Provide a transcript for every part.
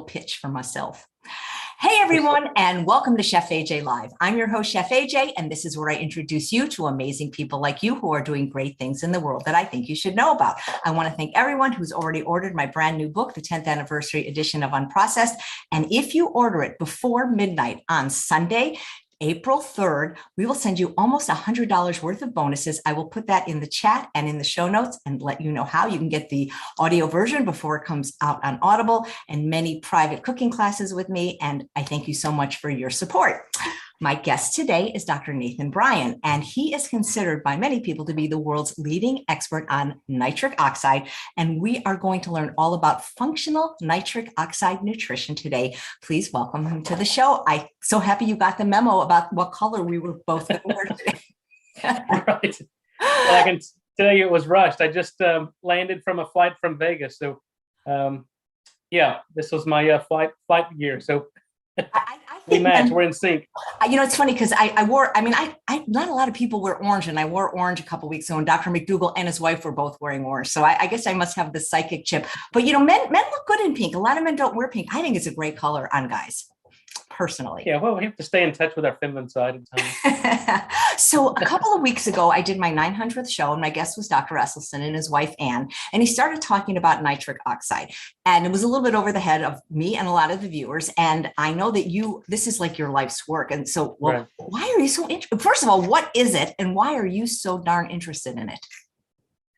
pitch for myself. Hey everyone, and welcome to Chef AJ Live. I'm your host, Chef AJ, and this is where I introduce you to amazing people like you who are doing great things in the world that I think you should know about. I want to thank everyone who's already ordered my brand new book, the 10th anniversary edition of Unprocessed. And if you order it before midnight on Sunday, April 3rd, we will send you almost $100 worth of bonuses. I will put that in the chat and in the show notes and let you know how you can get the audio version before it comes out on Audible, and many private cooking classes with me. And I thank you so much for your support. My guest today is Dr. Nathan Bryan, and he is considered by many people to be the world's leading expert on nitric oxide. And we are going to learn all about functional nitric oxide nutrition today. Please welcome him to the show. I'm so happy you got the memo about what color we were both going to wear today. Right. Well, I can tell you it was rushed. I just landed from a flight from Vegas. So yeah, this was my flight gear. So we match. We're in sync. You know, it's funny because I wore, not a lot of people wear orange, and I wore orange a couple of weeks ago, and Dr. McDougall and his wife were both wearing orange. So I guess I must have the psychic chip. But, you know, men look good in pink. A lot of men don't wear pink. I think it's a great color on guys, personally. Yeah, well, we have to stay in touch with our feminine side at times. So a couple of weeks ago, I did my 900th show, and my guest was Dr. Esselstyn and his wife, Ann, and he started talking about nitric oxide. And it was a little bit over the head of me and a lot of the viewers. And I know that this is like your life's work. And so, well, right. Why are you so interested? First of all, what is it? And why are you so darn interested in it?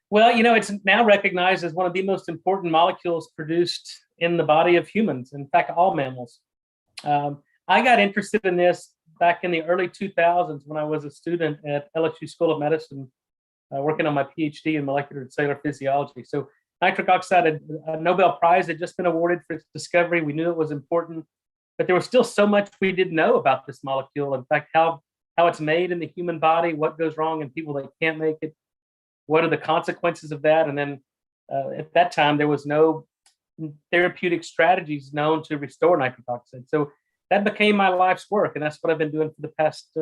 Well, you know, it's now recognized as one of the most important molecules produced in the body of humans. In fact, all mammals. I got interested in this back in the early 2000s when I was a student at LSU School of Medicine, working on my PhD in molecular and cellular physiology. So nitric oxide, a Nobel Prize had just been awarded for its discovery. We knew it was important, but there was still so much we didn't know about this molecule. In fact, how it's made in the human body, what goes wrong in people that can't make it, what are the consequences of that? And then at that time, there was no therapeutic strategies known to restore nitric oxide. So that became my life's work. And that's what I've been doing for the past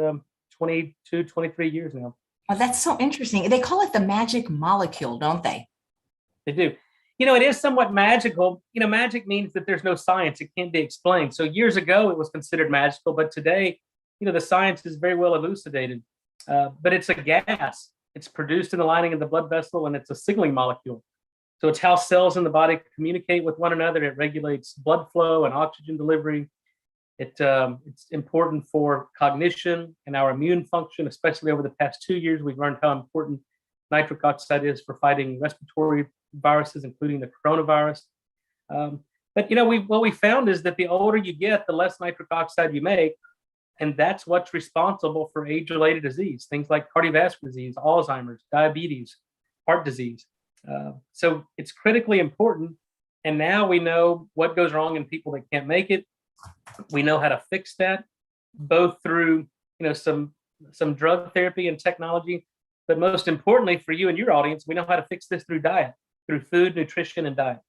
22, 23 years now. Oh, that's so interesting. They call it the magic molecule, don't they? They do. You know, it is somewhat magical. You know, magic means that there's no science. It can't be explained. So years ago, it was considered magical. But today, you know, the science is very well elucidated. But it's a gas. It's produced in the lining of the blood vessel, and it's a signaling molecule. So it's how cells in the body communicate with one another. It regulates blood flow and oxygen delivery. It's important for cognition and our immune function, especially over the past 2 years. We've learned how important nitric oxide is for fighting respiratory viruses, including the coronavirus. But, you know, what we found is that the older you get, the less nitric oxide you make. And that's what's responsible for age-related disease, things like cardiovascular disease, Alzheimer's, diabetes, heart disease. So it's critically important. And now we know what goes wrong in people that can't make it. We know how to fix that, both through, you know, some drug therapy and technology, but most importantly for you and your audience, we know how to fix this through diet, through food, nutrition, and diet.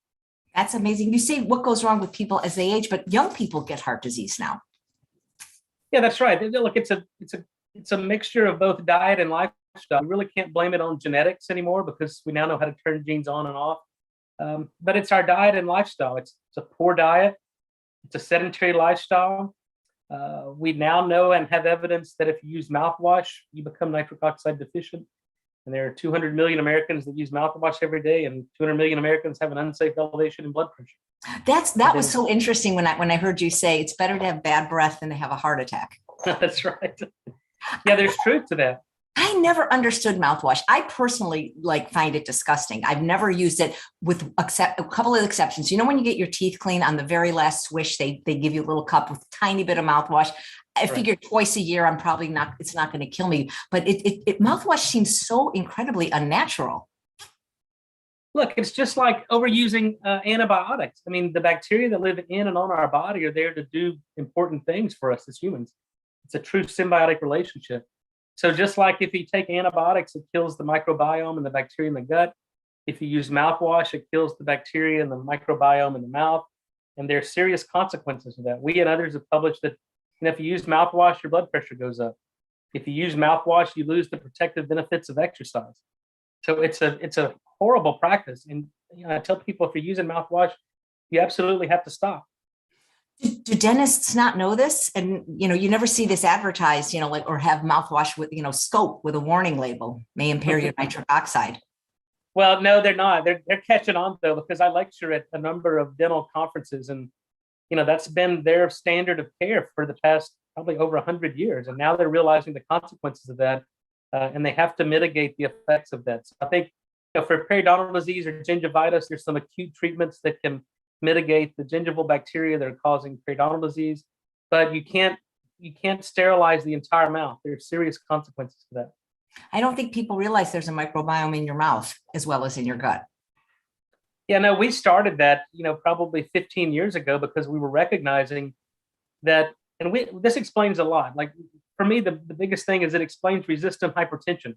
That's amazing. You say what goes wrong with people as they age, but young people get heart disease now. Yeah, that's right. Look, it's a mixture of both diet and lifestyle. We really can't blame it on genetics anymore because we now know how to turn genes on and off. But it's our diet and lifestyle. It's a poor diet. It's a sedentary lifestyle. We now know and have evidence that if you use mouthwash, you become nitric oxide deficient. And there are 200 million Americans that use mouthwash every day, and 200 million Americans have an unsafe elevation in blood pressure. That was so interesting when I heard you say it's better to have bad breath than to have a heart attack. That's right. Yeah, there's truth to that. I never understood mouthwash. I personally find it disgusting. I've never used it with a couple of exceptions. You know, when you get your teeth clean on the very last swish, they give you a little cup with a tiny bit of mouthwash. I figure twice a year, it's not going to kill me, but mouthwash seems so incredibly unnatural. Look, it's just like overusing antibiotics. I mean, the bacteria that live in and on our body are there to do important things for us as humans. It's a true symbiotic relationship. So just like if you take antibiotics, it kills the microbiome and the bacteria in the gut. If you use mouthwash, it kills the bacteria and the microbiome in the mouth. And there are serious consequences of that. We and others have published that if you use mouthwash, your blood pressure goes up. If you use mouthwash, you lose the protective benefits of exercise. So it's a horrible practice. And I tell people, if you're using mouthwash, you absolutely have to stop. Do dentists not know this? And, you never see this advertised, like, or have mouthwash with, scope with a warning label, may impair your nitric oxide. Well, no, they're not. They're catching on though, because I lecture at a number of dental conferences, and that's been their standard of care for the past probably over 100 years, and now they're realizing the consequences of that, and they have to mitigate the effects of that. So I think for periodontal disease or gingivitis, there's some acute treatments that can mitigate the gingival bacteria that are causing periodontal disease, but you can't sterilize the entire mouth. There are serious consequences to that. I don't think people realize there's a microbiome in your mouth as well as in your gut. Yeah, no, we started that, probably 15 years ago, because we were recognizing that, and this explains a lot. Like for me, the biggest thing is it explains resistant hypertension.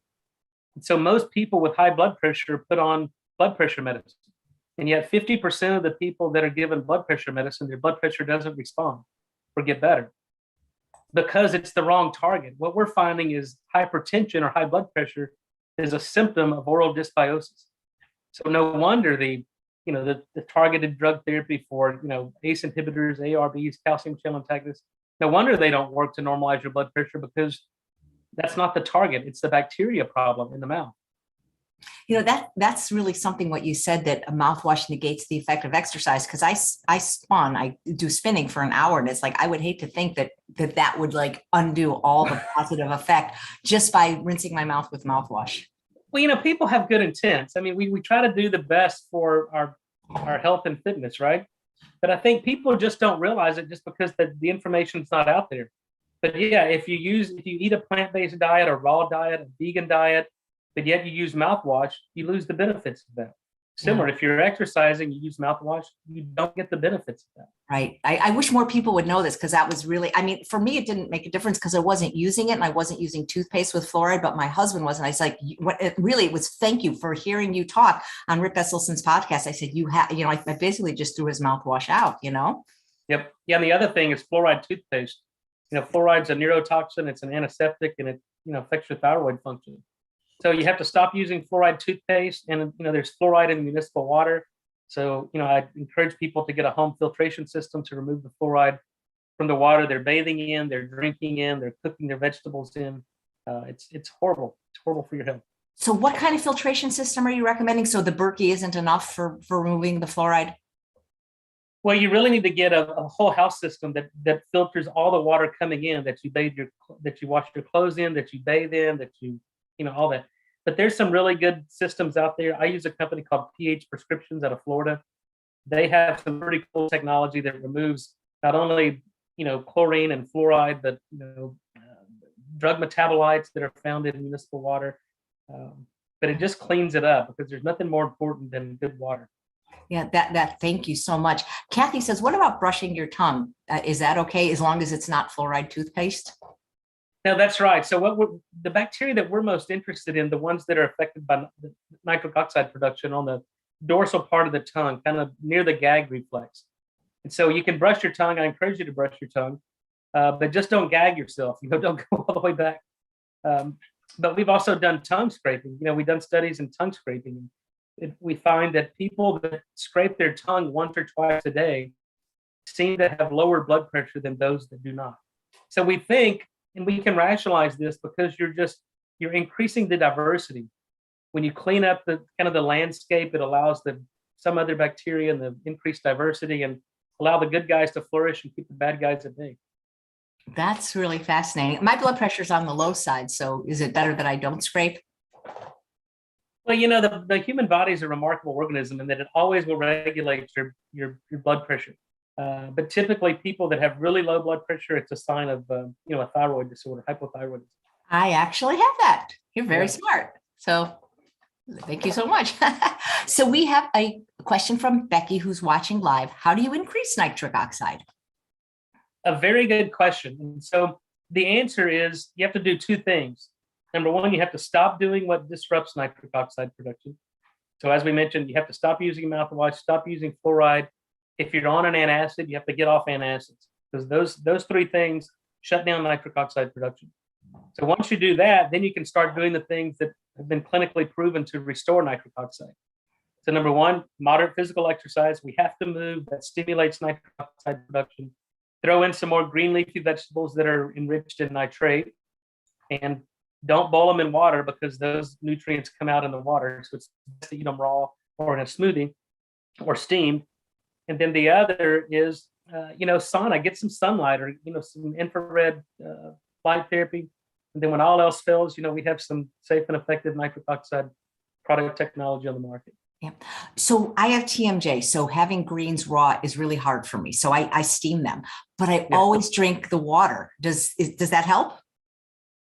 And so most people with high blood pressure put on blood pressure medicine. And yet 50% of the people that are given blood pressure medicine, their blood pressure doesn't respond or get better because it's the wrong target. What we're finding is hypertension or high blood pressure is a symptom of oral dysbiosis. So no wonder the targeted drug therapy for, ACE inhibitors, ARBs, calcium channel antagonists, no wonder they don't work to normalize your blood pressure, because that's not the target. It's the bacteria problem in the mouth. That's really something what you said, that a mouthwash negates the effect of exercise. Because I do spinning for an hour, and it's like, I would hate to think that would like undo all the positive effect just by rinsing my mouth with mouthwash. Well, people have good intents. I mean, we try to do the best for our health and fitness, right? But I think people just don't realize it just because the information's not out there. But yeah, if you eat a plant-based diet, a raw diet, a vegan diet, but yet you use mouthwash, you lose the benefits of that. Similar, if you're exercising, you use mouthwash, you don't get the benefits of that. Right. I wish more people would know this, because that was really, for me, it didn't make a difference because I wasn't using it, and I wasn't using toothpaste with fluoride, but my husband was. And I was like, it was, thank you for hearing you talk on Rick Esselstyn's podcast. I said, I basically just threw his mouthwash out, Yep. Yeah. And the other thing is fluoride toothpaste. Fluoride's a neurotoxin, it's an antiseptic, and it, affects your thyroid function. So you have to stop using fluoride toothpaste, and there's fluoride in municipal water. So I encourage people to get a home filtration system to remove the fluoride from the water they're bathing in, they're drinking in, they're cooking their vegetables in. It's horrible. It's horrible for your health. So what kind of filtration system are you recommending? So the Berkey isn't enough for removing the fluoride? Well, you really need to get a whole house system that filters all the water coming in, that you wash your clothes in, that you bathe in, that you all that. But there's some really good systems out there. I use a company called pH Prescriptions out of Florida. They have some pretty cool technology that removes not only, chlorine and fluoride, but, drug metabolites that are found in municipal water. But it just cleans it up, because there's nothing more important than good water. Yeah, thank you so much. Kathy says, what about brushing your tongue? Is that okay as long as it's not fluoride toothpaste? No, that's right. So the bacteria that we're most interested in, the ones that are affected by the nitric oxide production on the dorsal part of the tongue, kind of near the gag reflex. And so you can brush your tongue. I encourage you to brush your tongue, but just don't gag yourself. Don't go all the way back. But we've also done tongue scraping. We've done studies in tongue scraping. We find that people that scrape their tongue once or twice a day seem to have lower blood pressure than those that do not. So we think, and we can rationalize this, because you're increasing the diversity. When you clean up the landscape, it allows some other bacteria and the increased diversity, and allow the good guys to flourish and keep the bad guys at bay. That's really fascinating. My blood pressure is on the low side. So is it better that I don't scrape? Well, the human body is a remarkable organism in that it always will regulate your blood pressure. But typically people that have really low blood pressure, it's a sign of, a thyroid disorder, hypothyroidism. I actually have that. You're very smart. So thank you so much. So we have a question from Becky, who's watching live. How do you increase nitric oxide? A very good question. And so the answer is you have to do two things. Number one, you have to stop doing what disrupts nitric oxide production. So as we mentioned, you have to stop using mouthwash, stop using fluoride. If you're on an antacid, you have to get off antacids, because those three things shut down nitric oxide production. So once you do that, then you can start doing the things that have been clinically proven to restore nitric oxide. So number one, moderate physical exercise. We have to move. That stimulates nitric oxide production. Throw in some more green leafy vegetables that are enriched in nitrate, and don't boil them in water because those nutrients come out in the water. So it's best to eat them raw or in a smoothie or steamed. And then the other is, sauna, get some sunlight or, some infrared light therapy. And then when all else fails, we have some safe and effective nitric oxide product technology on the market. Yeah. So I have TMJ. So having greens raw is really hard for me. So I steam them, but I always drink the water. Does that help?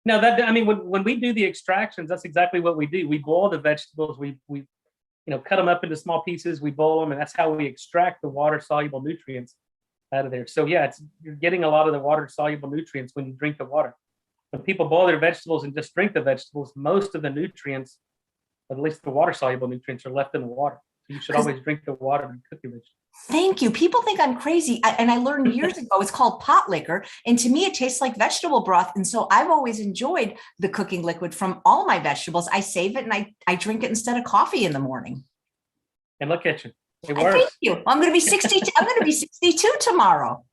No, when we do the extractions, that's exactly what we do. We boil the vegetables. We cut them up into small pieces. We boil them, and that's how we extract the water soluble nutrients out of there. So yeah, you're getting a lot of the water soluble nutrients when you drink the water. When people boil their vegetables and just drink the vegetables, most of the nutrients, at least the water soluble nutrients, are left in the water. So you should always drink the water and cook your vegetables. Thank you. People think I'm crazy. And I learned years ago, it's called pot liquor. And to me, it tastes like vegetable broth. And so I've always enjoyed the cooking liquid from all my vegetables. I save it and I drink it instead of coffee in the morning. And look at you. It works. Thank you. I'm going to be 62. I'm going to be 62 tomorrow.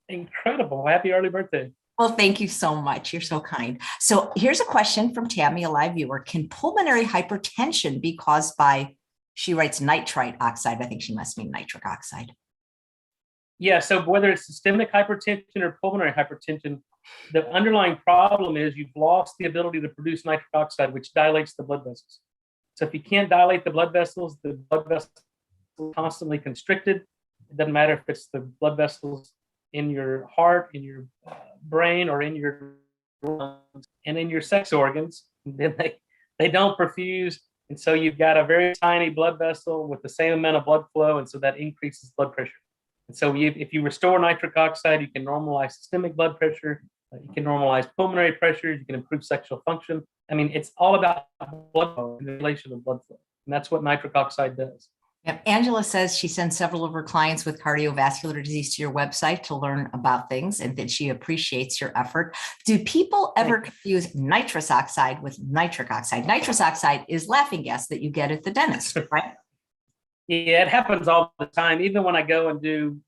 Incredible. Happy early birthday. Well, thank you so much. You're so kind. So here's a question from Tammy, a live viewer. Can pulmonary hypertension be caused by, she writes, nitrite oxide? I think she must mean nitric oxide. Yeah, so whether it's systemic hypertension or pulmonary hypertension, the underlying problem is you've lost the ability to produce nitric oxide, which dilates the blood vessels. So if you can't dilate the blood vessels are constantly constricted. It doesn't matter if it's the blood vessels in your heart, in your brain, or in your lungs and in your sex organs. And then they don't perfuse. And so you've got a very tiny blood vessel with the same amount of blood flow. And so that increases blood pressure. And so if you restore nitric oxide, you can normalize systemic blood pressure. You can normalize pulmonary pressure. You can improve sexual function. I mean, it's all about blood flow and the relation of blood flow. And that's what nitric oxide does. Yep. Angela says she sends several of her clients with cardiovascular disease to your website to learn about things, and that she appreciates your effort. Do people ever confuse nitrous oxide with nitric oxide? Nitrous oxide is laughing gas that you get at the dentist, right? Yeah, it happens all the time. Even when I go and do,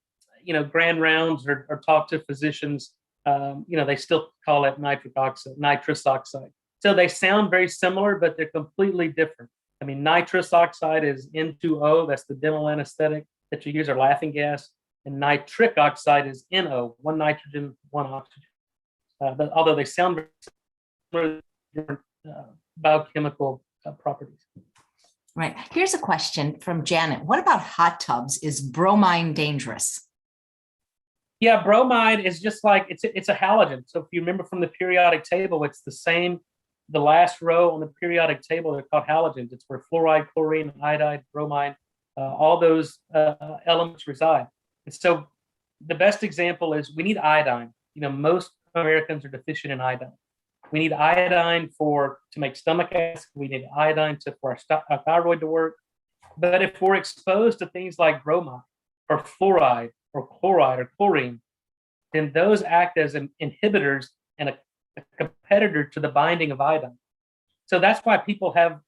grand rounds or talk to physicians, they still call it nitrous oxide. So they sound very similar, but they're completely different. I mean, nitrous oxide is N2O. That's the dental anesthetic that you use, or laughing gas. And nitric oxide is NO, one nitrogen, one oxygen. But although they sound very similar, different biochemical properties. Right. Here's a question from Janet. What about hot tubs? Is bromine dangerous? Yeah, bromide is just like, it's a halogen. So if you remember from the periodic table, it's the same. The last row on the periodic table, they're called halogens. It's where fluoride, chlorine, iodide, bromine, all those elements reside. And so the best example is we need iodine. Most Americans are deficient in iodine. We need iodine to make stomach acid. We need iodine for our thyroid to work. But if we're exposed to things like bromide or fluoride or chloride or chlorine, then those act as inhibitors and a competitor to the binding of iodine. So that's why people have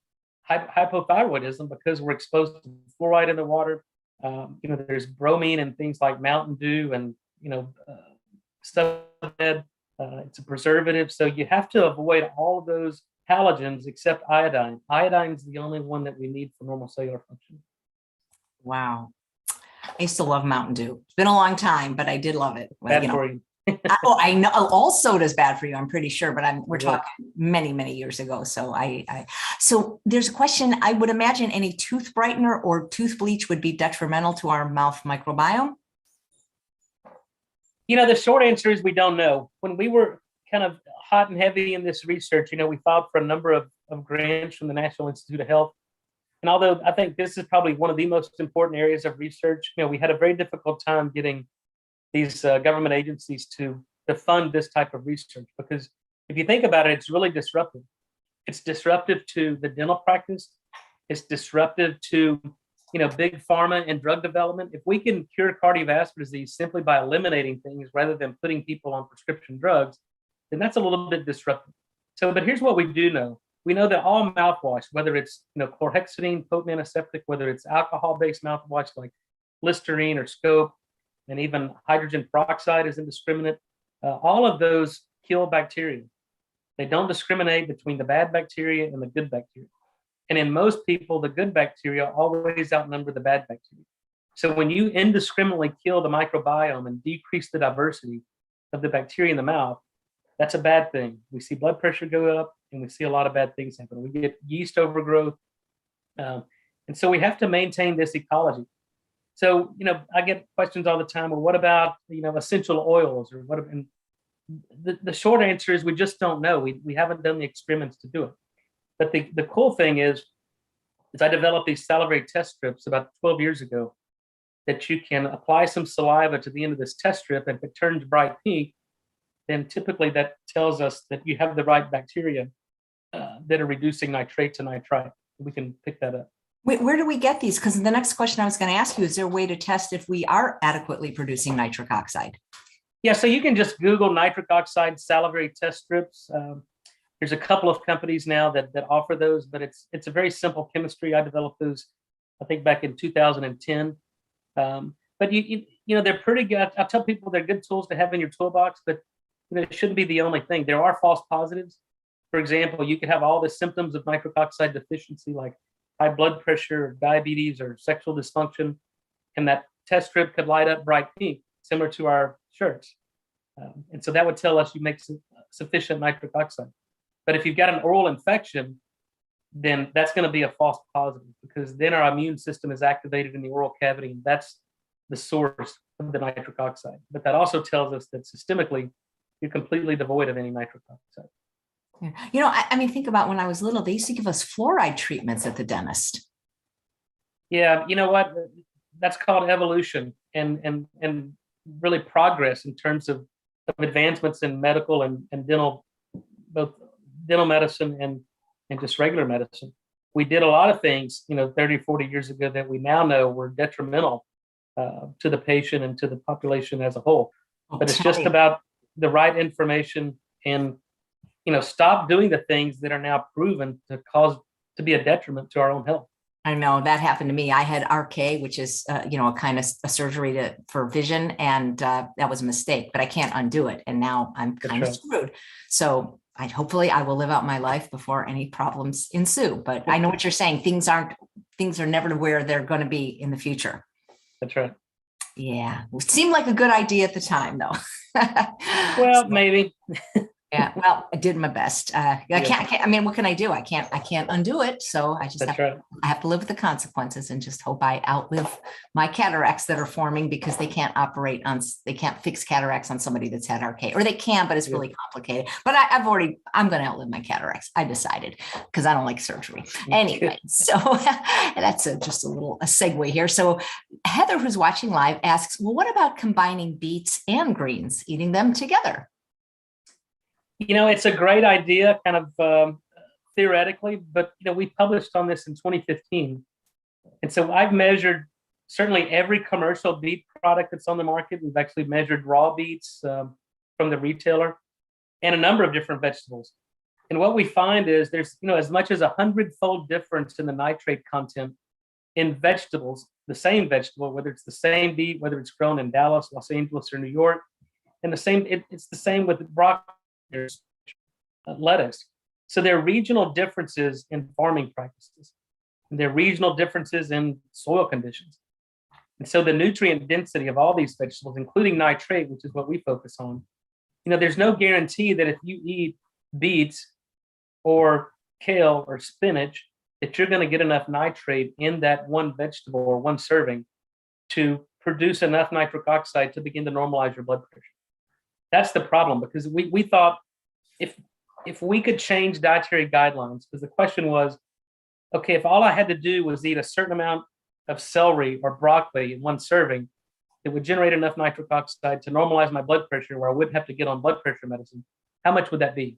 hypothyroidism, because we're exposed to fluoride in the water. There's bromine and things like Mountain Dew and, stuff like that. It's a preservative. So you have to avoid all of those halogens except iodine. Iodine is the only one that we need for normal cellular function. Wow. I used to love Mountain Dew. It's been a long time, but I did love it. Bad for you. I know all soda's bad for you, I'm pretty sure, but we're talking many, many years ago. So so there's a question. I would imagine any tooth brightener or tooth bleach would be detrimental to our mouth microbiome. The short answer is we don't know. When we were kind of hot and heavy in this research, we filed for a number of grants from the National Institute of Health. And although I think this is probably one of the most important areas of research, we had a very difficult time getting these government agencies to fund this type of research, because if you think about it, it's really disruptive. It's disruptive to the dental practice. It's disruptive to, big pharma and drug development. If we can cure cardiovascular disease simply by eliminating things rather than putting people on prescription drugs, then that's a little bit disruptive. So, but here's what we do know. We know that all mouthwash, whether it's, chlorhexidine, potent antiseptic, whether it's alcohol-based mouthwash like Listerine or Scope, and even hydrogen peroxide is indiscriminate. All of those kill bacteria. They don't discriminate between the bad bacteria and the good bacteria. And in most people, the good bacteria always outnumber the bad bacteria. So when you indiscriminately kill the microbiome and decrease the diversity of the bacteria in the mouth, that's a bad thing. We see blood pressure go up, and we see a lot of bad things happen. We get yeast overgrowth. And so we have to maintain this ecology. So, I get questions all the time. Well, what about, essential oils, or what? And the short answer is we just don't know. We haven't done the experiments to do it. But the cool thing is I developed these salivary test strips about 12 years ago that you can apply some saliva to the end of this test strip, and if it turns bright pink, then typically that tells us that you have the right bacteria that are reducing nitrate to nitrite. We can pick that up. Where do we get these? Because the next question I was going to ask you, is there a way to test if we are adequately producing nitric oxide? Yeah, so you can just Google nitric oxide salivary test strips. There's a couple of companies now that offer those, but it's a very simple chemistry. I developed those, I think, back in 2010. But they're pretty good. I tell people they're good tools to have in your toolbox, but it shouldn't be the only thing. There are false positives. For example, you could have all the symptoms of nitric oxide deficiency, like high blood pressure, or diabetes, or sexual dysfunction, and that test strip could light up bright pink, similar to our shirts. And so that would tell us you make sufficient nitric oxide. But if you've got an oral infection, then that's going to be a false positive, because then our immune system is activated in the oral cavity, and that's the source of the nitric oxide. But that also tells us that systemically, you're completely devoid of any nitric oxide. I mean, think about when I was little, they used to give us fluoride treatments at the dentist. Yeah, you know what? That's called evolution and really progress in terms of advancements in medical and dental, both dental medicine and just regular medicine. We did a lot of things, 30, 40 years ago that we now know were detrimental to the patient and to the population as a whole. But it's just about the right information and, stop doing the things that are now proven to be a detriment to our own health. I know that happened to me. I had RK, which is, a kind of a surgery for vision. And that was a mistake, but I can't undo it. And now I'm kind of screwed. So hopefully I will live out my life before any problems ensue. But I know what you're saying. Things are never where they're going to be in the future. That's right. Yeah. It seemed like a good idea at the time, though. Well, maybe. Yeah, well, I did my best. I can't. I mean, what can I do? I can't undo it. So I just I have to live with the consequences and just hope I outlive my cataracts that are forming, because they can't fix cataracts on somebody that's had RK, or they can, but it's really complicated. But I'm going to outlive my cataracts. I decided, because I don't like surgery anyway. So that's just a segue here. So Heather, who's watching live, asks, well, what about combining beets and greens, eating them together? It's a great idea, kind of theoretically, but we published on this in 2015, and so I've measured certainly every commercial beet product that's on the market. We've actually measured raw beets from the retailer, and a number of different vegetables. And what we find is there's as much as 100-fold difference in the nitrate content in vegetables, the same vegetable, whether it's the same beet, whether it's grown in Dallas, Los Angeles, or New York, and it's the same with broccoli. There's lettuce. So there are regional differences in farming practices, and there are regional differences in soil conditions. And so the nutrient density of all these vegetables, including nitrate, which is what we focus on, there's no guarantee that if you eat beets or kale or spinach, that you're going to get enough nitrate in that one vegetable or one serving to produce enough nitric oxide to begin to normalize your blood pressure. That's the problem, because we thought if we could change dietary guidelines, because the question was, okay, if all I had to do was eat a certain amount of celery or broccoli in one serving, it would generate enough nitric oxide to normalize my blood pressure where I wouldn't have to get on blood pressure medicine, how much would that be?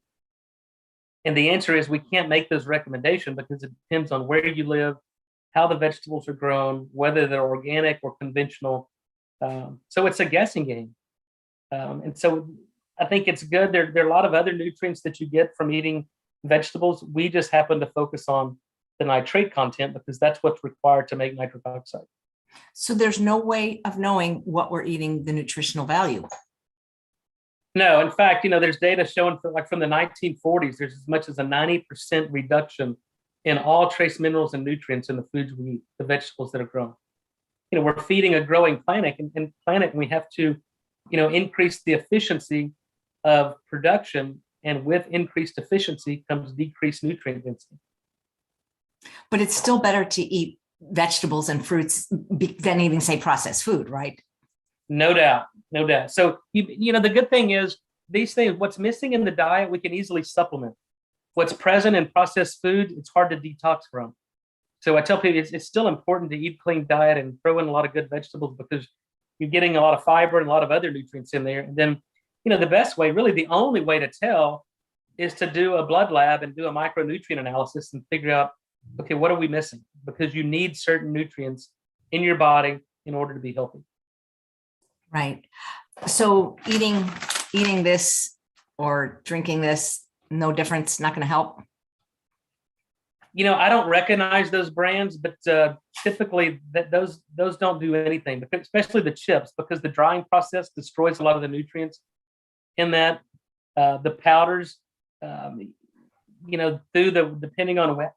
And the answer is we can't make those recommendations, because it depends on where you live, how the vegetables are grown, whether they're organic or conventional. So it's a guessing game. And so I think it's good. There are a lot of other nutrients that you get from eating vegetables. We just happen to focus on the nitrate content because that's what's required to make nitric oxide. So there's no way of knowing what we're eating, the nutritional value. No, in fact, there's data showing from the 1940s, there's as much as a 90% reduction in all trace minerals and nutrients in the foods we eat, the vegetables that are grown. We're feeding a growing planet, and we have to, increase the efficiency of production, and with increased efficiency comes decreased nutrient density. But it's still better to eat vegetables and fruits than eating, say, processed food, right? No doubt, no doubt. So, the good thing is these things, what's missing in the diet, we can easily supplement. What's present in processed food, it's hard to detox from. So I tell people it's still important to eat clean diet and throw in a lot of good vegetables, because you're getting a lot of fiber and a lot of other nutrients in there. And then, the best way, really the only way to tell, is to do a blood lab and do a micronutrient analysis and figure out, okay, what are we missing? Because you need certain nutrients in your body in order to be healthy. Right. So eating this or drinking this, no difference, not going to help. I don't recognize those brands, but typically those don't do anything, especially the chips, because the drying process destroys a lot of the nutrients in that. The powders, depending on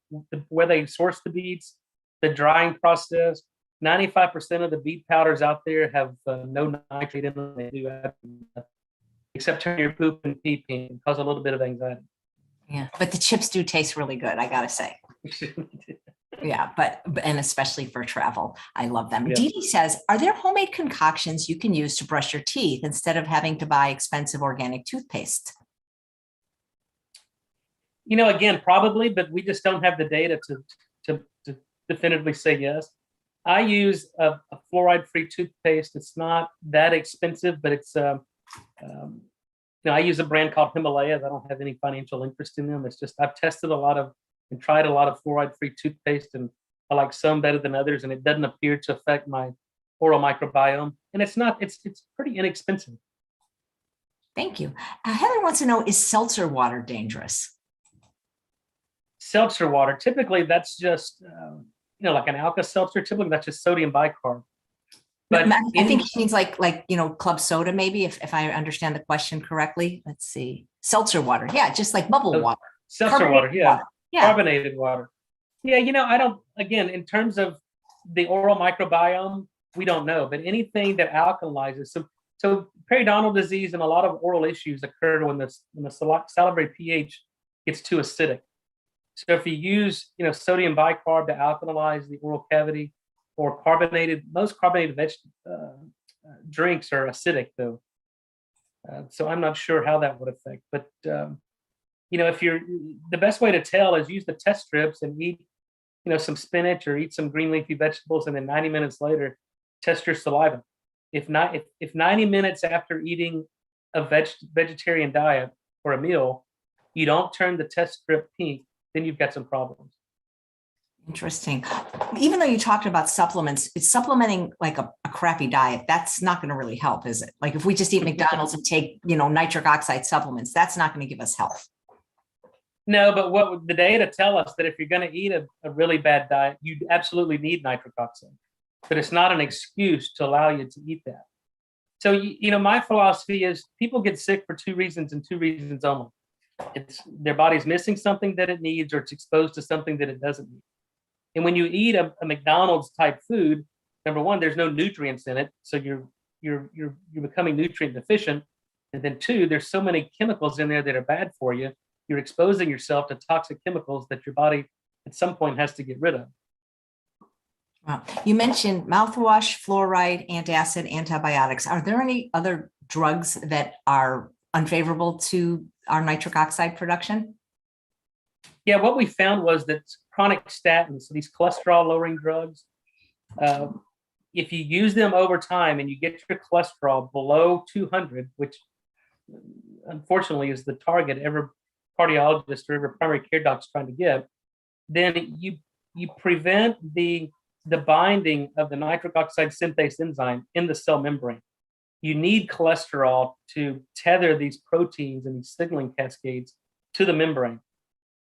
where they source the beets, the drying process, 95% of the beet powders out there have no nitrate in them. They do nothing, except turn your poop and pee pink and cause a little bit of anxiety. Yeah, but the chips do taste really good, I gotta say. Yeah, and especially for travel, I love them. Yeah. Dee Dee says, are there homemade concoctions you can use to brush your teeth instead of having to buy expensive organic toothpaste? Again, probably, but we just don't have the data to definitively say yes. I use a fluoride-free toothpaste. It's not that expensive, but it's I use a brand called Himalayas. I don't have any financial interest in them. It's just I've tested a lot of and tried a lot of fluoride-free toothpaste, and I like some better than others, and it doesn't appear to affect my oral microbiome. And it's pretty inexpensive. Thank you. Heather wants to know, is seltzer water dangerous? Seltzer water, typically that's just like an Alka-Seltzer. Typically that's just sodium bicarb. But I think she means like club soda, maybe, if I understand the question correctly. Let's see. Seltzer water. Yeah, just like bubble water. Seltzer water, yeah. Water. Yeah. Carbonated water. Yeah, I don't, again, in terms of the oral microbiome, we don't know, but anything that alkalizes. So periodontal disease and a lot of oral issues occur when the salivary pH gets too acidic. So if you use, sodium bicarb to alkalize the oral cavity, or most carbonated drinks are acidic, though. So I'm not sure how that would affect. But, the best way to tell is use the test strips and eat, some spinach or eat some green leafy vegetables, and then 90 minutes later, test your saliva. If 90 minutes after eating a vegetarian diet or a meal, you don't turn the test strip pink, then you've got some problems. Interesting. Even though you talked about supplements, it's supplementing like a crappy diet. That's not going to really help, is it? Like if we just eat McDonald's and take, nitric oxide supplements, that's not going to give us health. No, but what the data tell us that if you're going to eat a really bad diet, you absolutely need nitric oxide, but it's not an excuse to allow you to eat that. So, my philosophy is people get sick for two reasons and two reasons only. It's their body's missing something that it needs, or it's exposed to something that it doesn't need. And when you eat a McDonald's type food, number one, there's no nutrients in it, so you're becoming nutrient deficient. And then two, there's so many chemicals in there that are bad for you. You're exposing yourself to toxic chemicals that your body at some point has to get rid of. Wow. You mentioned mouthwash, fluoride, antacid, antibiotics. Are there any other drugs that are unfavorable to our nitric oxide production? Yeah, what we found was that chronic statins, so these cholesterol lowering drugs, if you use them over time and you get your cholesterol below 200, which unfortunately is the target every cardiologist or every primary care doctor is trying to get, then you prevent the binding of the nitric oxide synthase enzyme in the cell membrane. You need cholesterol to tether these proteins and these signaling cascades to the membrane.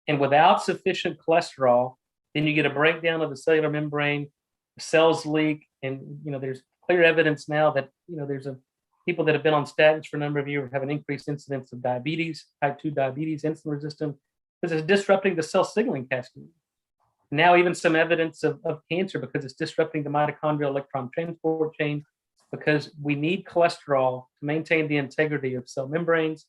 And without sufficient cholesterol, then you get a breakdown of the cellular membrane. cells leak, and there's clear evidence now that there's people that have been on statins for a number of years have an increased incidence of diabetes, type 2 diabetes, insulin resistant, because it's disrupting the cell signaling cascade. Now even some evidence of cancer because it's disrupting the mitochondrial electron transport chain, because we need cholesterol to maintain the integrity of cell membranes.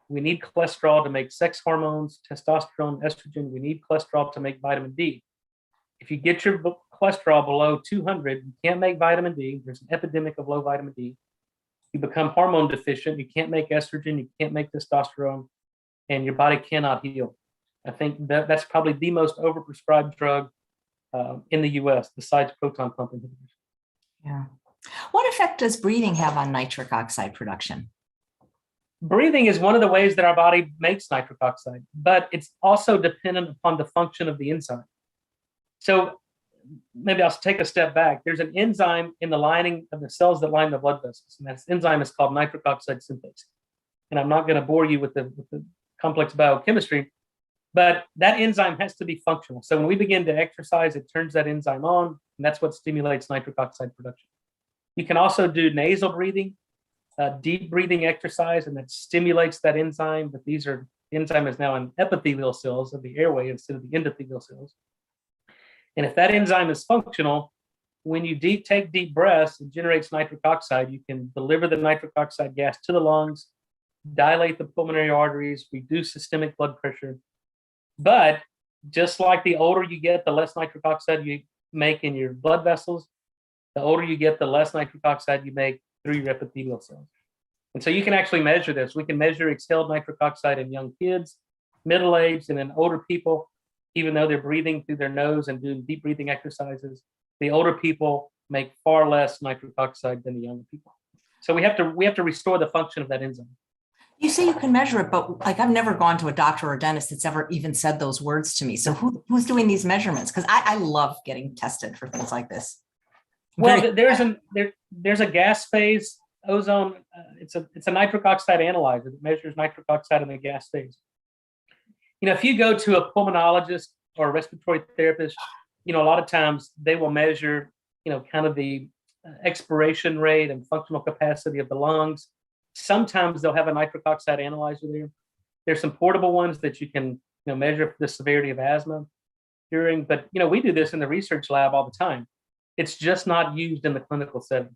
We need cholesterol to make sex hormones, testosterone, estrogen. We need cholesterol to make vitamin D. If you get your cholesterol below 200, you can't make vitamin D. There's an epidemic of low vitamin D. You become hormone deficient. You can't make estrogen. You can't make testosterone, and your body cannot heal. I think that's probably the most overprescribed drug in the U.S. besides proton pump inhibitors. Yeah. What effect does breathing have on nitric oxide production? Breathing is one of the ways that our body makes nitric oxide, but it's also dependent upon the function of the enzyme. So maybe I'll take a step back. There's an enzyme in the lining of the cells that line the blood vessels, and that enzyme is called nitric oxide synthase. And I'm not going to bore you with the complex biochemistry, but that enzyme has to be functional. So when we begin to exercise, it turns that enzyme on, and that's what stimulates nitric oxide production. You can also do nasal breathing, deep breathing exercise, and that stimulates that enzyme. But the enzyme is now in epithelial cells of the airway instead of the endothelial cells. And if that enzyme is functional, when you take deep breaths, it generates nitric oxide. You can deliver the nitric oxide gas to the lungs, dilate the pulmonary arteries, reduce systemic blood pressure. But just like the older you get, the less nitric oxide you make in your blood vessels. The older you get, the less nitric oxide you make through your epithelial cells. And so you can actually measure this. We can measure exhaled nitric oxide in young kids, middle-aged, and in older people, even though they're breathing through their nose and doing deep breathing exercises. The older people make far less nitric oxide than the younger people. So we have to restore the function of that enzyme. You say you can measure it, but like I've never gone to a doctor or a dentist that's ever even said those words to me. So who's doing these measurements? Because I love getting tested for things like this. Well, there's a gas phase ozone. It's a nitric oxide analyzer that measures nitric oxide in the gas phase. If you go to a pulmonologist or a respiratory therapist, a lot of times they will measure, kind of the expiration rate and functional capacity of the lungs. Sometimes they'll have a nitric oxide analyzer there. There's some portable ones that you can measure for the severity of asthma but we do this in the research lab all the time. It's just not used in the clinical setting.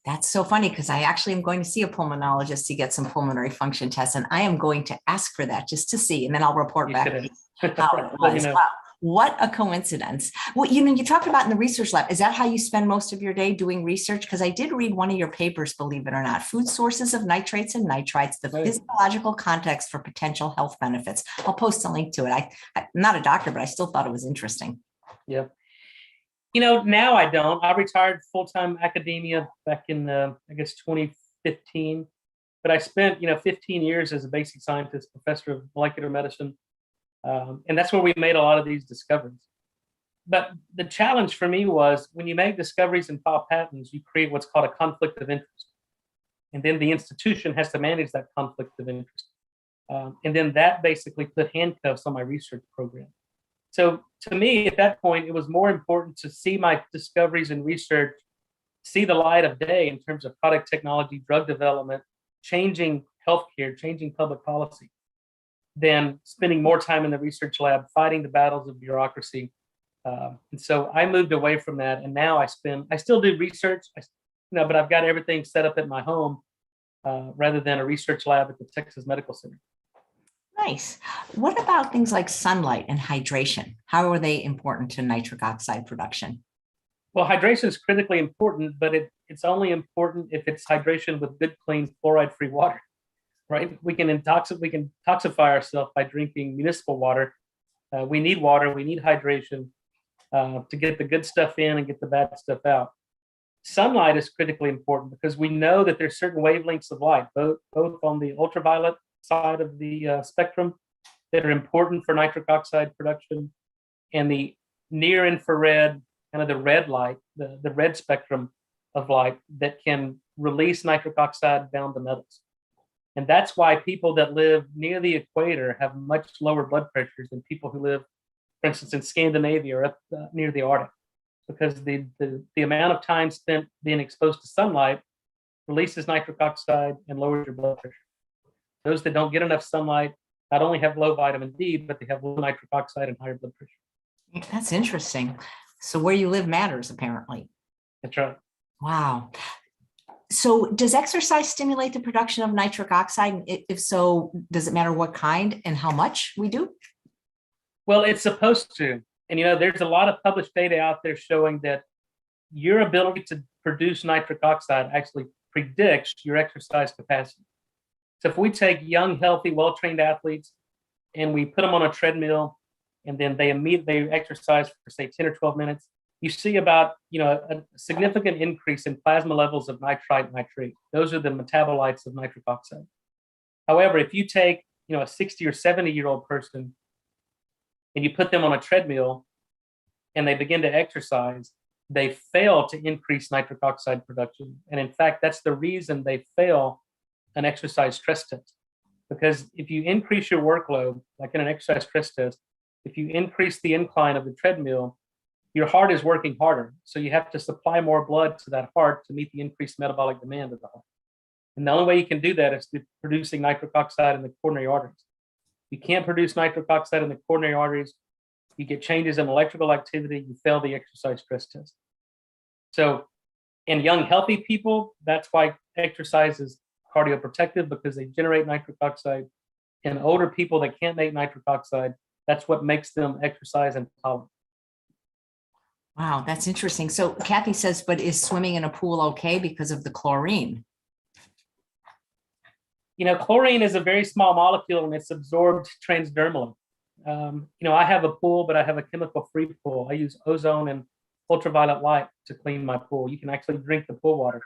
That's so funny because I actually am going to see a pulmonologist to get some pulmonary function tests, and I am going to ask for that just to see, and then I'll report back how it was. Wow. What a coincidence. Well, you talked about in the research lab. Is that how you spend most of your day doing research? Because I did read one of your papers, believe it or not, Food Sources of Nitrates and Nitrites, the Physiological Context for Potential Health Benefits. I'll post a link to it. I'm not a doctor, but I still thought it was interesting. Yeah. Now I don't. I retired full-time academia back in, 2015. But I spent, 15 years as a basic scientist, professor of molecular medicine. And that's where we made a lot of these discoveries. But the challenge for me was when you make discoveries and file patents, you create what's called a conflict of interest. And then the institution has to manage that conflict of interest. And then that basically put handcuffs on my research program. So to me, at that point, it was more important to see my discoveries and research see the light of day in terms of product technology, drug development, changing healthcare, changing public policy, than spending more time in the research lab fighting the battles of bureaucracy. And so I moved away from that, and now I still do research, but I've got everything set up at my home rather than a research lab at the Texas Medical Center. Nice. What about things like sunlight and hydration? How are they important to nitric oxide production? Well, hydration is critically important, but it's only important if it's hydration with good, clean, fluoride-free water, right? We can toxify ourselves by drinking municipal water. We need water. We need hydration to get the good stuff in and get the bad stuff out. Sunlight is critically important because we know that there's certain wavelengths of light, both on the ultraviolet side of the spectrum, that are important for nitric oxide production, and the near infrared, kind of the red light, the red spectrum of light that can release nitric oxide down to metals. And that's why people that live near the equator have much lower blood pressures than people who live, for instance, in Scandinavia or up near the Arctic. because the amount of time spent being exposed to sunlight releases nitric oxide and lowers your blood pressure. Those that don't get enough sunlight not only have low vitamin D, but they have low nitric oxide and higher blood pressure. That's interesting. So where you live matters, apparently. That's right. Wow. So does exercise stimulate the production of nitric oxide? If so, does it matter what kind and how much we do? Well, it's supposed to. And, there's a lot of published data out there showing that your ability to produce nitric oxide actually predicts your exercise capacity. So if we take young, healthy, well-trained athletes and we put them on a treadmill and then they immediately exercise for, say, 10 or 12 minutes, you see about, a significant increase in plasma levels of nitrite and nitrate. Those are the metabolites of nitric oxide. However, if you take, a 60 or 70-year-old person and you put them on a treadmill and they begin to exercise, they fail to increase nitric oxide production. And in fact, that's the reason they fail an exercise stress test. Because if you increase your workload, like in an exercise stress test, if you increase the incline of the treadmill, your heart is working harder. So you have to supply more blood to that heart to meet the increased metabolic demand of the heart. And the only way you can do that is through producing nitric oxide in the coronary arteries. You can't produce nitric oxide in the coronary arteries, you get changes in electrical activity, you fail the exercise stress test. So in young, healthy people, that's why exercise is cardioprotective, because they generate nitric oxide. In older people that can't make nitric oxide, that's what makes them exercise intolerant. Wow, that's interesting. So Kathy says, but is swimming in a pool okay because of the chlorine? Chlorine is a very small molecule and it's absorbed transdermally. I have a pool, but I have a chemical-free pool. I use ozone and ultraviolet light to clean my pool. You can actually drink the pool water.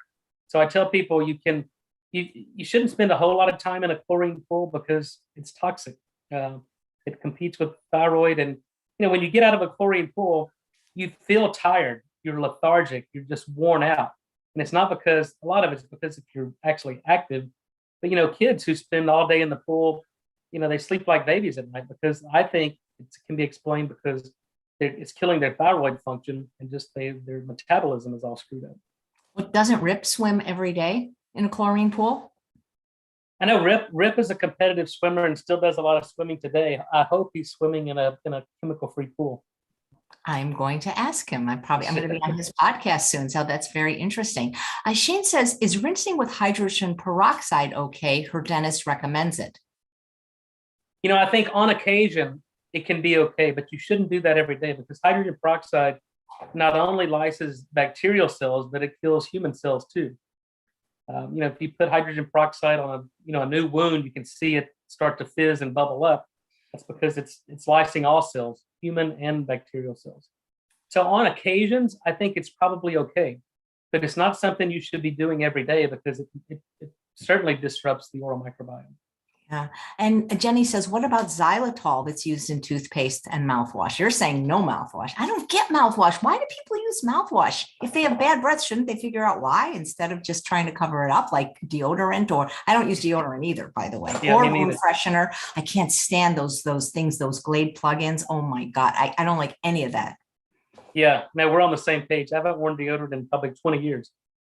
So I tell people you shouldn't spend a whole lot of time in a chlorine pool because it's toxic. It competes with thyroid. And, when you get out of a chlorine pool, you feel tired, you're lethargic, you're just worn out. And it's not because, a lot of it's because if you're actually active, but, kids who spend all day in the pool, they sleep like babies at night, because I think it can be explained because it's killing their thyroid function and just their metabolism is all screwed up. Well, doesn't Rip swim every day in a chlorine pool? I know Rip is a competitive swimmer and still does a lot of swimming today. I hope he's swimming in a chemical-free pool. I'm going to ask him. I'm going to be on his podcast soon. So that's very interesting. Shane says, is rinsing with hydrogen peroxide okay? Her dentist recommends it. I think on occasion it can be okay, but you shouldn't do that every day, because hydrogen peroxide not only lyses bacterial cells, but it kills human cells too. If you put hydrogen peroxide on a new wound, you can see it start to fizz and bubble up. That's because it's lysing all cells, human and bacterial cells. So on occasions, I think it's probably okay, but it's not something you should be doing every day, because it certainly disrupts the oral microbiome. Yeah. And Jenny says, what about xylitol that's used in toothpaste and mouthwash? You're saying no mouthwash. I don't get mouthwash. Why do people use mouthwash? If they have bad breath, shouldn't they figure out why instead of just trying to cover it up like deodorant? Or I don't use deodorant either, by the way. Yeah, or room freshener. I can't stand those things, those Glade plugins. Oh my God. I don't like any of that. Yeah, no, we're on the same page. I haven't worn deodorant in probably 20 years,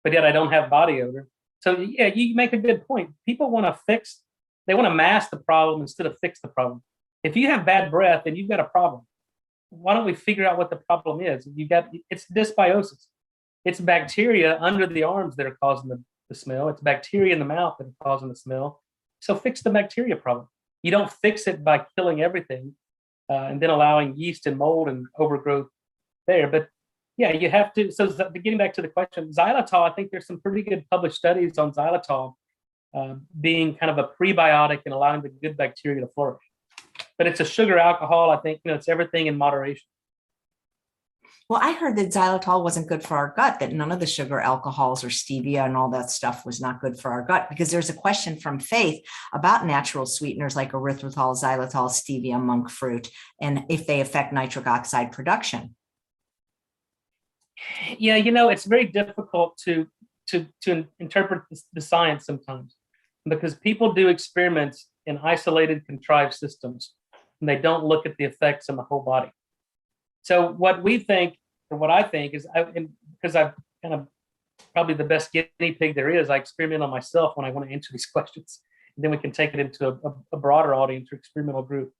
but yet I don't have body odor. So yeah, you make a good point. People want to mask the problem instead of fix the problem. If you have bad breath, then you've got a problem. Why don't we figure out what the problem is? It's dysbiosis. It's bacteria under the arms that are causing the smell. It's bacteria in the mouth that are causing the smell. So fix the bacteria problem. You don't fix it by killing everything and then allowing yeast and mold and overgrowth there. But yeah, you have to. So getting back to the question, xylitol, I think there's some pretty good published studies on xylitol being kind of a prebiotic and allowing the good bacteria to flourish. But it's a sugar alcohol. I think, it's everything in moderation. Well, I heard that xylitol wasn't good for our gut, that none of the sugar alcohols or stevia and all that stuff was not good for our gut, because there's a question from Faith about natural sweeteners like erythritol, xylitol, stevia, monk fruit, and if they affect nitric oxide production. Yeah, it's very difficult to interpret the science sometimes, because people do experiments in isolated, contrived systems, and they don't look at the effects on the whole body. So what we think for what I think is, because I've kind of probably the best guinea pig there is, I experiment on myself when I want to answer these questions. And then we can take it into a broader audience or experimental group.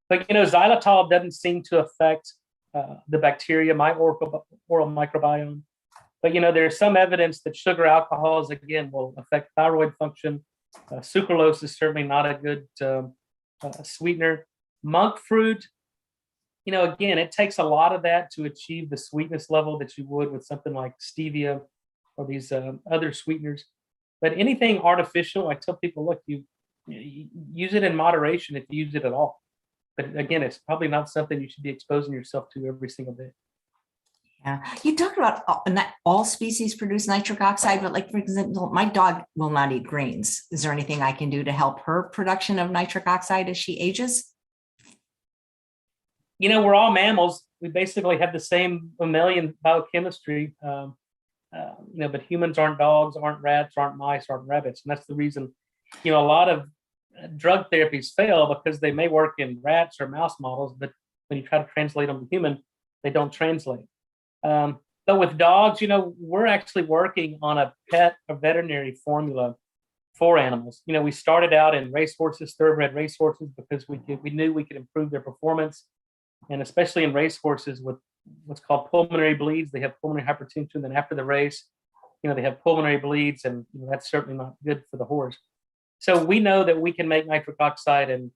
But, xylitol doesn't seem to affect the bacteria, my oral microbiome. But, there's some evidence that sugar alcohols, again, will affect thyroid function. Sucralose is certainly not a good sweetener. Monk fruit, again, it takes a lot of that to achieve the sweetness level that you would with something like stevia or these other sweeteners. But anything artificial, I tell people, look, you use it in moderation if you use it at all. But again, it's probably not something you should be exposing yourself to every single day. Yeah, you talked about not all species produce nitric oxide, but like, for example, my dog will not eat grains. Is there anything I can do to help her production of nitric oxide as she ages? We're all mammals. We basically have the same mammalian biochemistry, but humans aren't dogs, aren't rats, aren't mice, aren't rabbits. And that's the reason, a lot of drug therapies fail, because they may work in rats or mouse models, but when you try to translate them to human, they don't translate. But with dogs, we're actually working on a veterinary formula for animals. We started out in racehorses, thoroughbred racehorses, because we knew we could improve their performance. And especially in racehorses with what's called pulmonary bleeds, they have pulmonary hypertension. Then after the race, they have pulmonary bleeds, and that's certainly not good for the horse. So we know that we can make nitric oxide and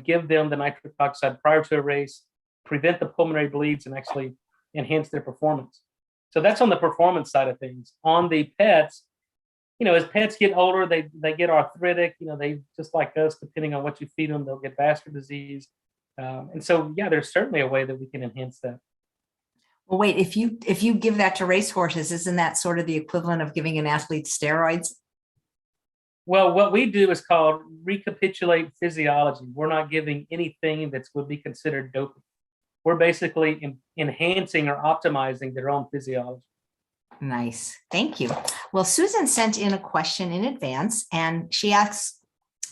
give them the nitric oxide prior to a race, prevent the pulmonary bleeds, and actually enhance their performance. So that's on the performance side of things. On the pets, as pets get older, they get arthritic. They, just like us, depending on what you feed them, they'll get vascular disease. And so, yeah, there's certainly a way that we can enhance that. Well, wait, if you give that to racehorses, isn't that sort of the equivalent of giving an athlete steroids? Well, what we do is called recapitulate physiology. We're not giving anything that would be considered doping. We're basically enhancing or optimizing their own physiology. Nice. Thank you. Well, Susan sent in a question in advance, and she asks,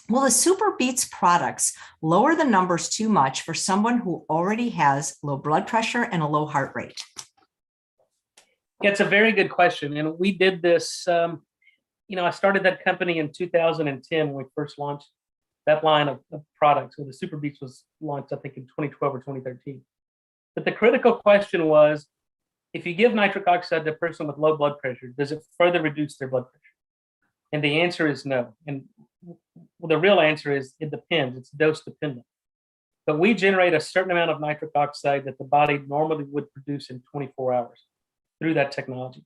will the Super Beets products lower the numbers too much for someone who already has low blood pressure and a low heart rate? Yeah, it's a very good question. And we did this, I started that company in 2010 when we first launched that line of products. So the Super Beets was launched, I think, in 2012 or 2013. But the critical question was, if you give nitric oxide to a person with low blood pressure, does it further reduce their blood pressure? And the answer is no. And well, the real answer is it depends. It's dose dependent. But we generate a certain amount of nitric oxide that the body normally would produce in 24 hours through that technology.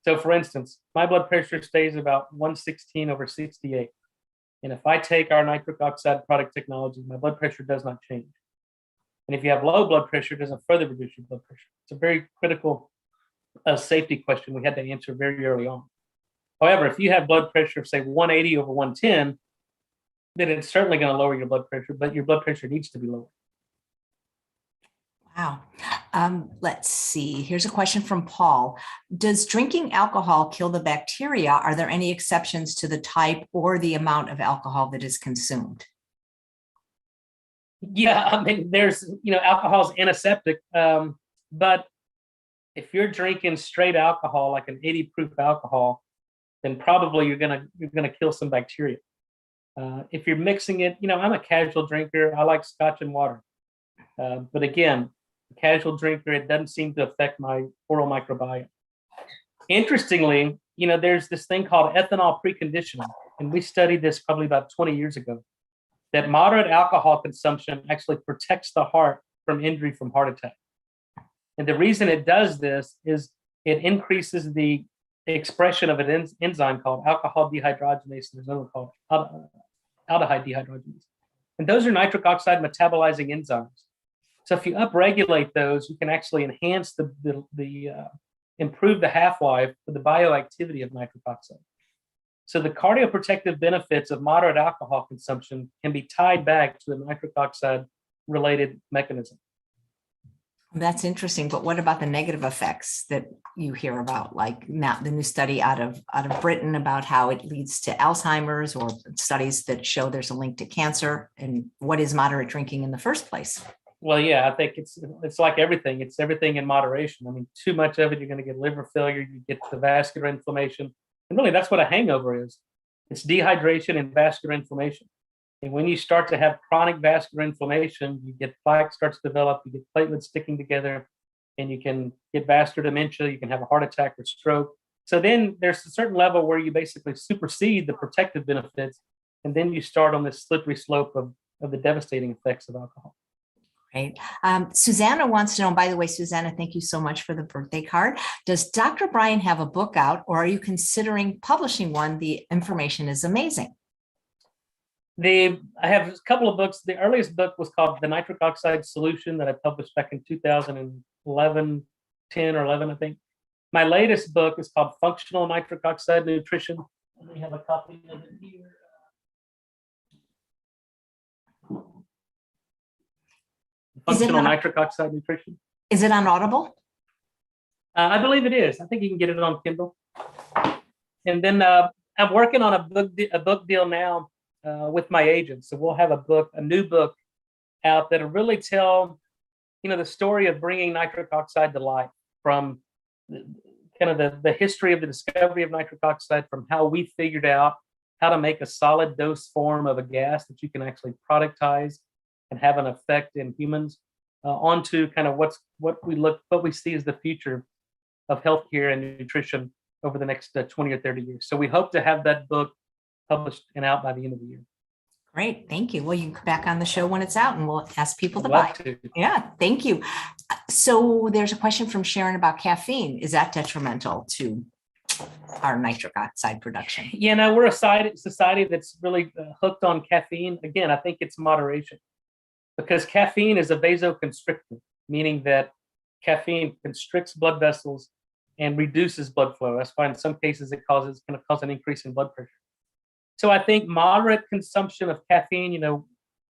So for instance, my blood pressure stays about 116/68. And if I take our nitric oxide product technology, my blood pressure does not change. And if you have low blood pressure, it doesn't further reduce your blood pressure. It's a very critical safety question we had to answer very early on. However, if you have blood pressure of, say, 180/110, then it's certainly going to lower your blood pressure, but your blood pressure needs to be lower. Wow. Let's see. Here's a question from Paul. Does drinking alcohol kill the bacteria? Are there any exceptions to the type or the amount of alcohol that is consumed? Yeah, there's, alcohol is antiseptic, but if you're drinking straight alcohol, like an 80 proof alcohol, then probably you're gonna kill some bacteria. If you're mixing it, I'm a casual drinker. I like scotch and water, but again, a casual drinker, it doesn't seem to affect my oral microbiome. Interestingly, there's this thing called ethanol preconditioning, and we studied this probably about 20 years ago. That moderate alcohol consumption actually protects the heart from injury from heart attack. And the reason it does this is it increases the expression of an enzyme called alcohol dehydrogenase. There's another called aldehyde dehydrogenase. And those are nitric oxide metabolizing enzymes. So if you upregulate those, you can actually enhance improve the half-life with the bioactivity of nitric oxide. So the cardioprotective benefits of moderate alcohol consumption can be tied back to a nitric oxide related mechanism. That's interesting. But what about the negative effects that you hear about, like now the new study out of Britain about how it leads to Alzheimer's, or studies that show there's a link to cancer? And what is moderate drinking in the first place? Well, yeah, I think it's like everything. It's everything in moderation. I mean, too much of it, you're going to get liver failure, you get the vascular inflammation. And really, that's what a hangover is. It's dehydration and vascular inflammation. And when you start to have chronic vascular inflammation, you get plaque starts to develop, you get platelets sticking together, and you can get vascular dementia, you can have a heart attack or stroke. So then there's a certain level where you basically supersede the protective benefits, and then you start on this slippery slope of the devastating effects of alcohol. Right. Susanna wants to know, and by the way, Susanna, thank you so much for the birthday card. Does Dr. Bryan have a book out, or are you considering publishing one? The information is amazing. I have a couple of books. The earliest book was called The Nitric Oxide Solution that I published back in 2011, 10 or 11, I think. My latest book is called Functional Nitric Oxide Nutrition. Let me have a copy of it here. Functional Nitric Oxide Nutrition. Is it on Audible? I believe it is. I think you can get it on Kindle. And then I'm working on a book deal now with my agent. So we'll have a new book out that'll really tell, the story of bringing nitric oxide to life, from the history of the discovery of nitric oxide, from how we figured out how to make a solid dose form of a gas that you can actually productize and have an effect in humans, onto kind of what we see as the future of healthcare and nutrition over the next 20 or 30 years. So we hope to have that book published and out by the end of the year. Great, thank you. Well, you can come back on the show when it's out, and we'll ask people to buy. Yeah, thank you. So there's a question from Sharon about caffeine. Is that detrimental to our nitric oxide production? Yeah, no, we're a society that's really hooked on caffeine. Again, I think it's moderation, because caffeine is a vasoconstrictor, meaning that caffeine constricts blood vessels and reduces blood flow. That's why in some cases it can cause an increase in blood pressure. So I think moderate consumption of caffeine,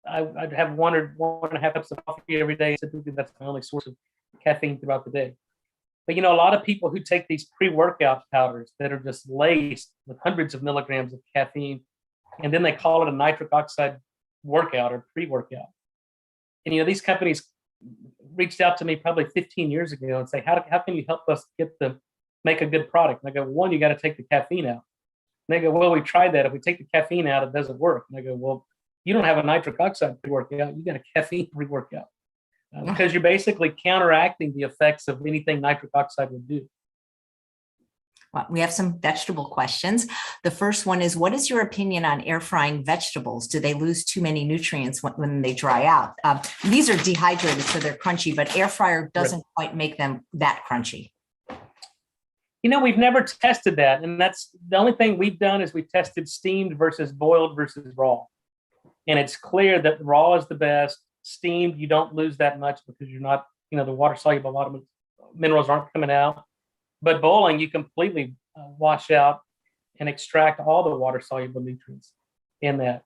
I'd have 1 or 1.5 cups of coffee every day. Typically, that's my only source of caffeine throughout the day. But, a lot of people who take these pre-workout powders that are just laced with hundreds of milligrams of caffeine, and then they call it a nitric oxide workout or pre-workout. And, these companies reached out to me probably 15 years ago and say, how can you help us make a good product? And I go, one, you got to take the caffeine out. And they go, well, we tried that. If we take the caffeine out, it doesn't work. And I go, well, you don't have a nitric oxide pre-workout. You got a caffeine pre-workout, because you're basically counteracting the effects of anything nitric oxide would do. Well, we have some vegetable questions. The first one is, what is your opinion on air frying vegetables? Do they lose too many nutrients when they dry out? These are dehydrated, so they're crunchy, but air fryer doesn't quite make them that crunchy. We've never tested that. And that's the only thing we've done is we tested steamed versus boiled versus raw. And it's clear that raw is the best. Steamed, you don't lose that much because you're not, the water soluble minerals aren't coming out. But boiling, you completely wash out and extract all the water soluble nutrients in that.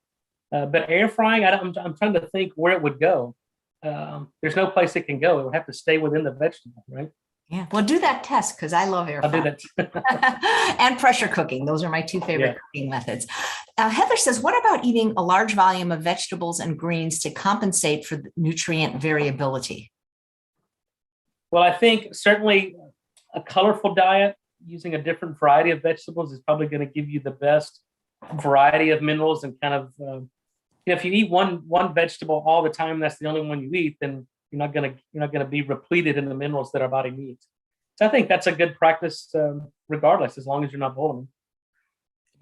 But air frying, I'm trying to think where it would go. There's no place it can go. It would have to stay within the vegetable, right? Yeah, well, do that test, because I love air frying. I'll do that. And pressure cooking. Those are my two favorite cooking methods. Heather says, what about eating a large volume of vegetables and greens to compensate for the nutrient variability? Well, I think certainly a colorful diet using a different variety of vegetables is probably going to give you the best variety of minerals, and kind of, if you eat one vegetable all the time, that's the only one you eat, then you're not going to be repleted in the minerals that our body needs. So I think that's a good practice, regardless, as long as you're not boiling.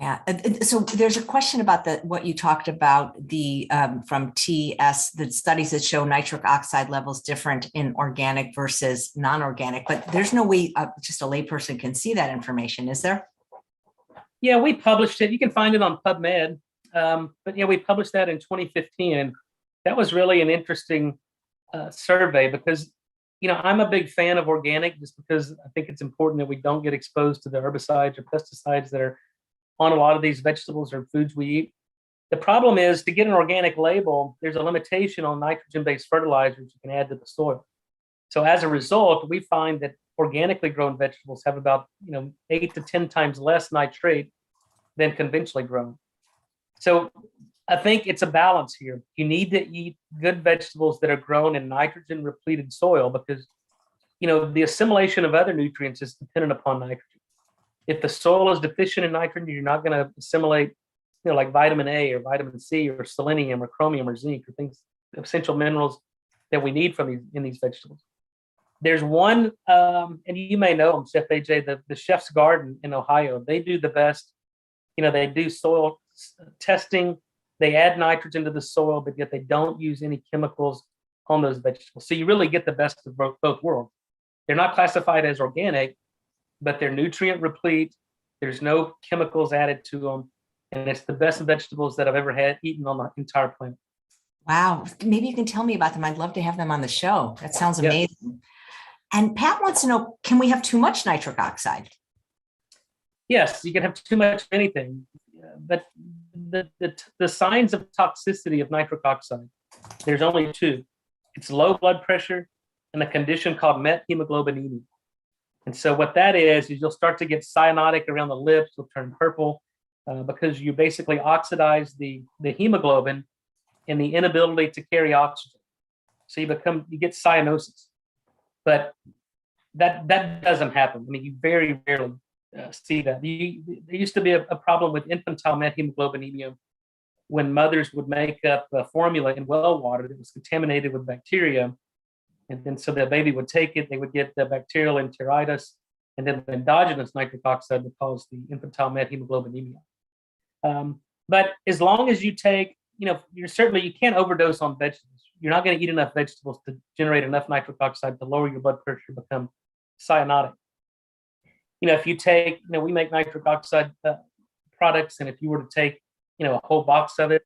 Yeah. So there's a question about what you talked about, from TS, the studies that show nitric oxide levels different in organic versus non-organic, but there's no way just a layperson can see that information, is there? Yeah, we published it. You can find it on PubMed. But yeah, we published that in 2015. And that was really an interesting survey, because I'm a big fan of organic, just because I think it's important that we don't get exposed to the herbicides or pesticides that are on a lot of these vegetables or foods we eat. The problem is, to get an organic label, there's a limitation on nitrogen-based fertilizers you can add to the soil. So as a result, we find that organically grown vegetables have about 8 to 10 times less nitrate than conventionally grown. So I think it's a balance here. You need to eat good vegetables that are grown in nitrogen repleted soil because, the assimilation of other nutrients is dependent upon nitrogen. If the soil is deficient in nitrogen, you're not going to assimilate, like vitamin A or vitamin C or selenium or chromium or zinc or things, essential minerals that we need in these vegetables. There's one, and you may know them, Chef AJ, the Chef's Garden in Ohio. They do the best. They do soil testing. They add nitrogen to the soil, but yet they don't use any chemicals on those vegetables. So you really get the best of both worlds. They're not classified as organic, but they're nutrient replete. There's no chemicals added to them. And it's the best vegetables that I've ever eaten on the entire planet. Wow. Maybe you can tell me about them. I'd love to have them on the show. That sounds amazing. Yeah. And Pat wants to know, can we have too much nitric oxide? Yes, you can have too much of anything. But the signs of toxicity of nitric oxide, there's only two. It's low blood pressure and a condition called methemoglobinemia. And so what that is you'll start to get cyanotic around the lips, you'll turn purple because you basically oxidize the hemoglobin and the inability to carry oxygen. So you get cyanosis. But that doesn't happen. I mean, you very rarely see that. There used to be a problem with infantile methemoglobinemia when mothers would make up a formula in well water that was contaminated with bacteria. And then so the baby would take it, they would get the bacterial enteritis, and then the endogenous nitric oxide would cause the infantile methemoglobinemia. But as long as you take, you can't overdose on vegetables. You're not going to eat enough vegetables to generate enough nitric oxide to lower your blood pressure, become cyanotic. If you take, we make nitric oxide products, and if you were to take, a whole box of it,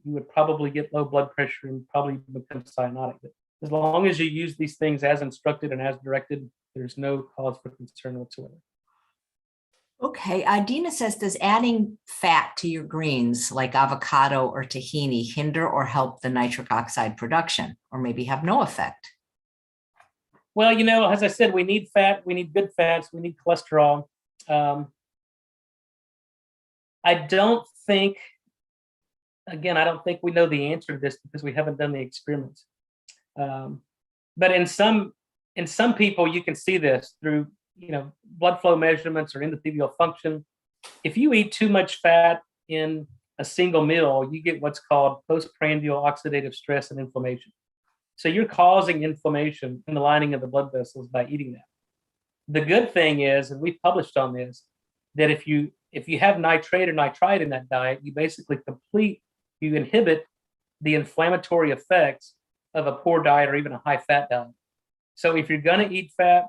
you would probably get low blood pressure and probably become cyanotic. But as long as you use these things as instructed and as directed, there's no cause for concern whatsoever. Okay. Dina says, does adding fat to your greens like avocado or tahini hinder or help the nitric oxide production, or maybe have no effect? Well, as I said, we need fat, we need good fats, we need cholesterol. I don't think we know the answer to this because we haven't done the experiments. But in some people, you can see this through, blood flow measurements or endothelial function. If you eat too much fat in a single meal, you get what's called postprandial oxidative stress and inflammation. So you're causing inflammation in the lining of the blood vessels by eating that. The good thing is, and we've published on this, that if you have nitrate or nitrite in that diet, you basically you inhibit the inflammatory effects of a poor diet or even a high fat diet. So if you're going to eat fat,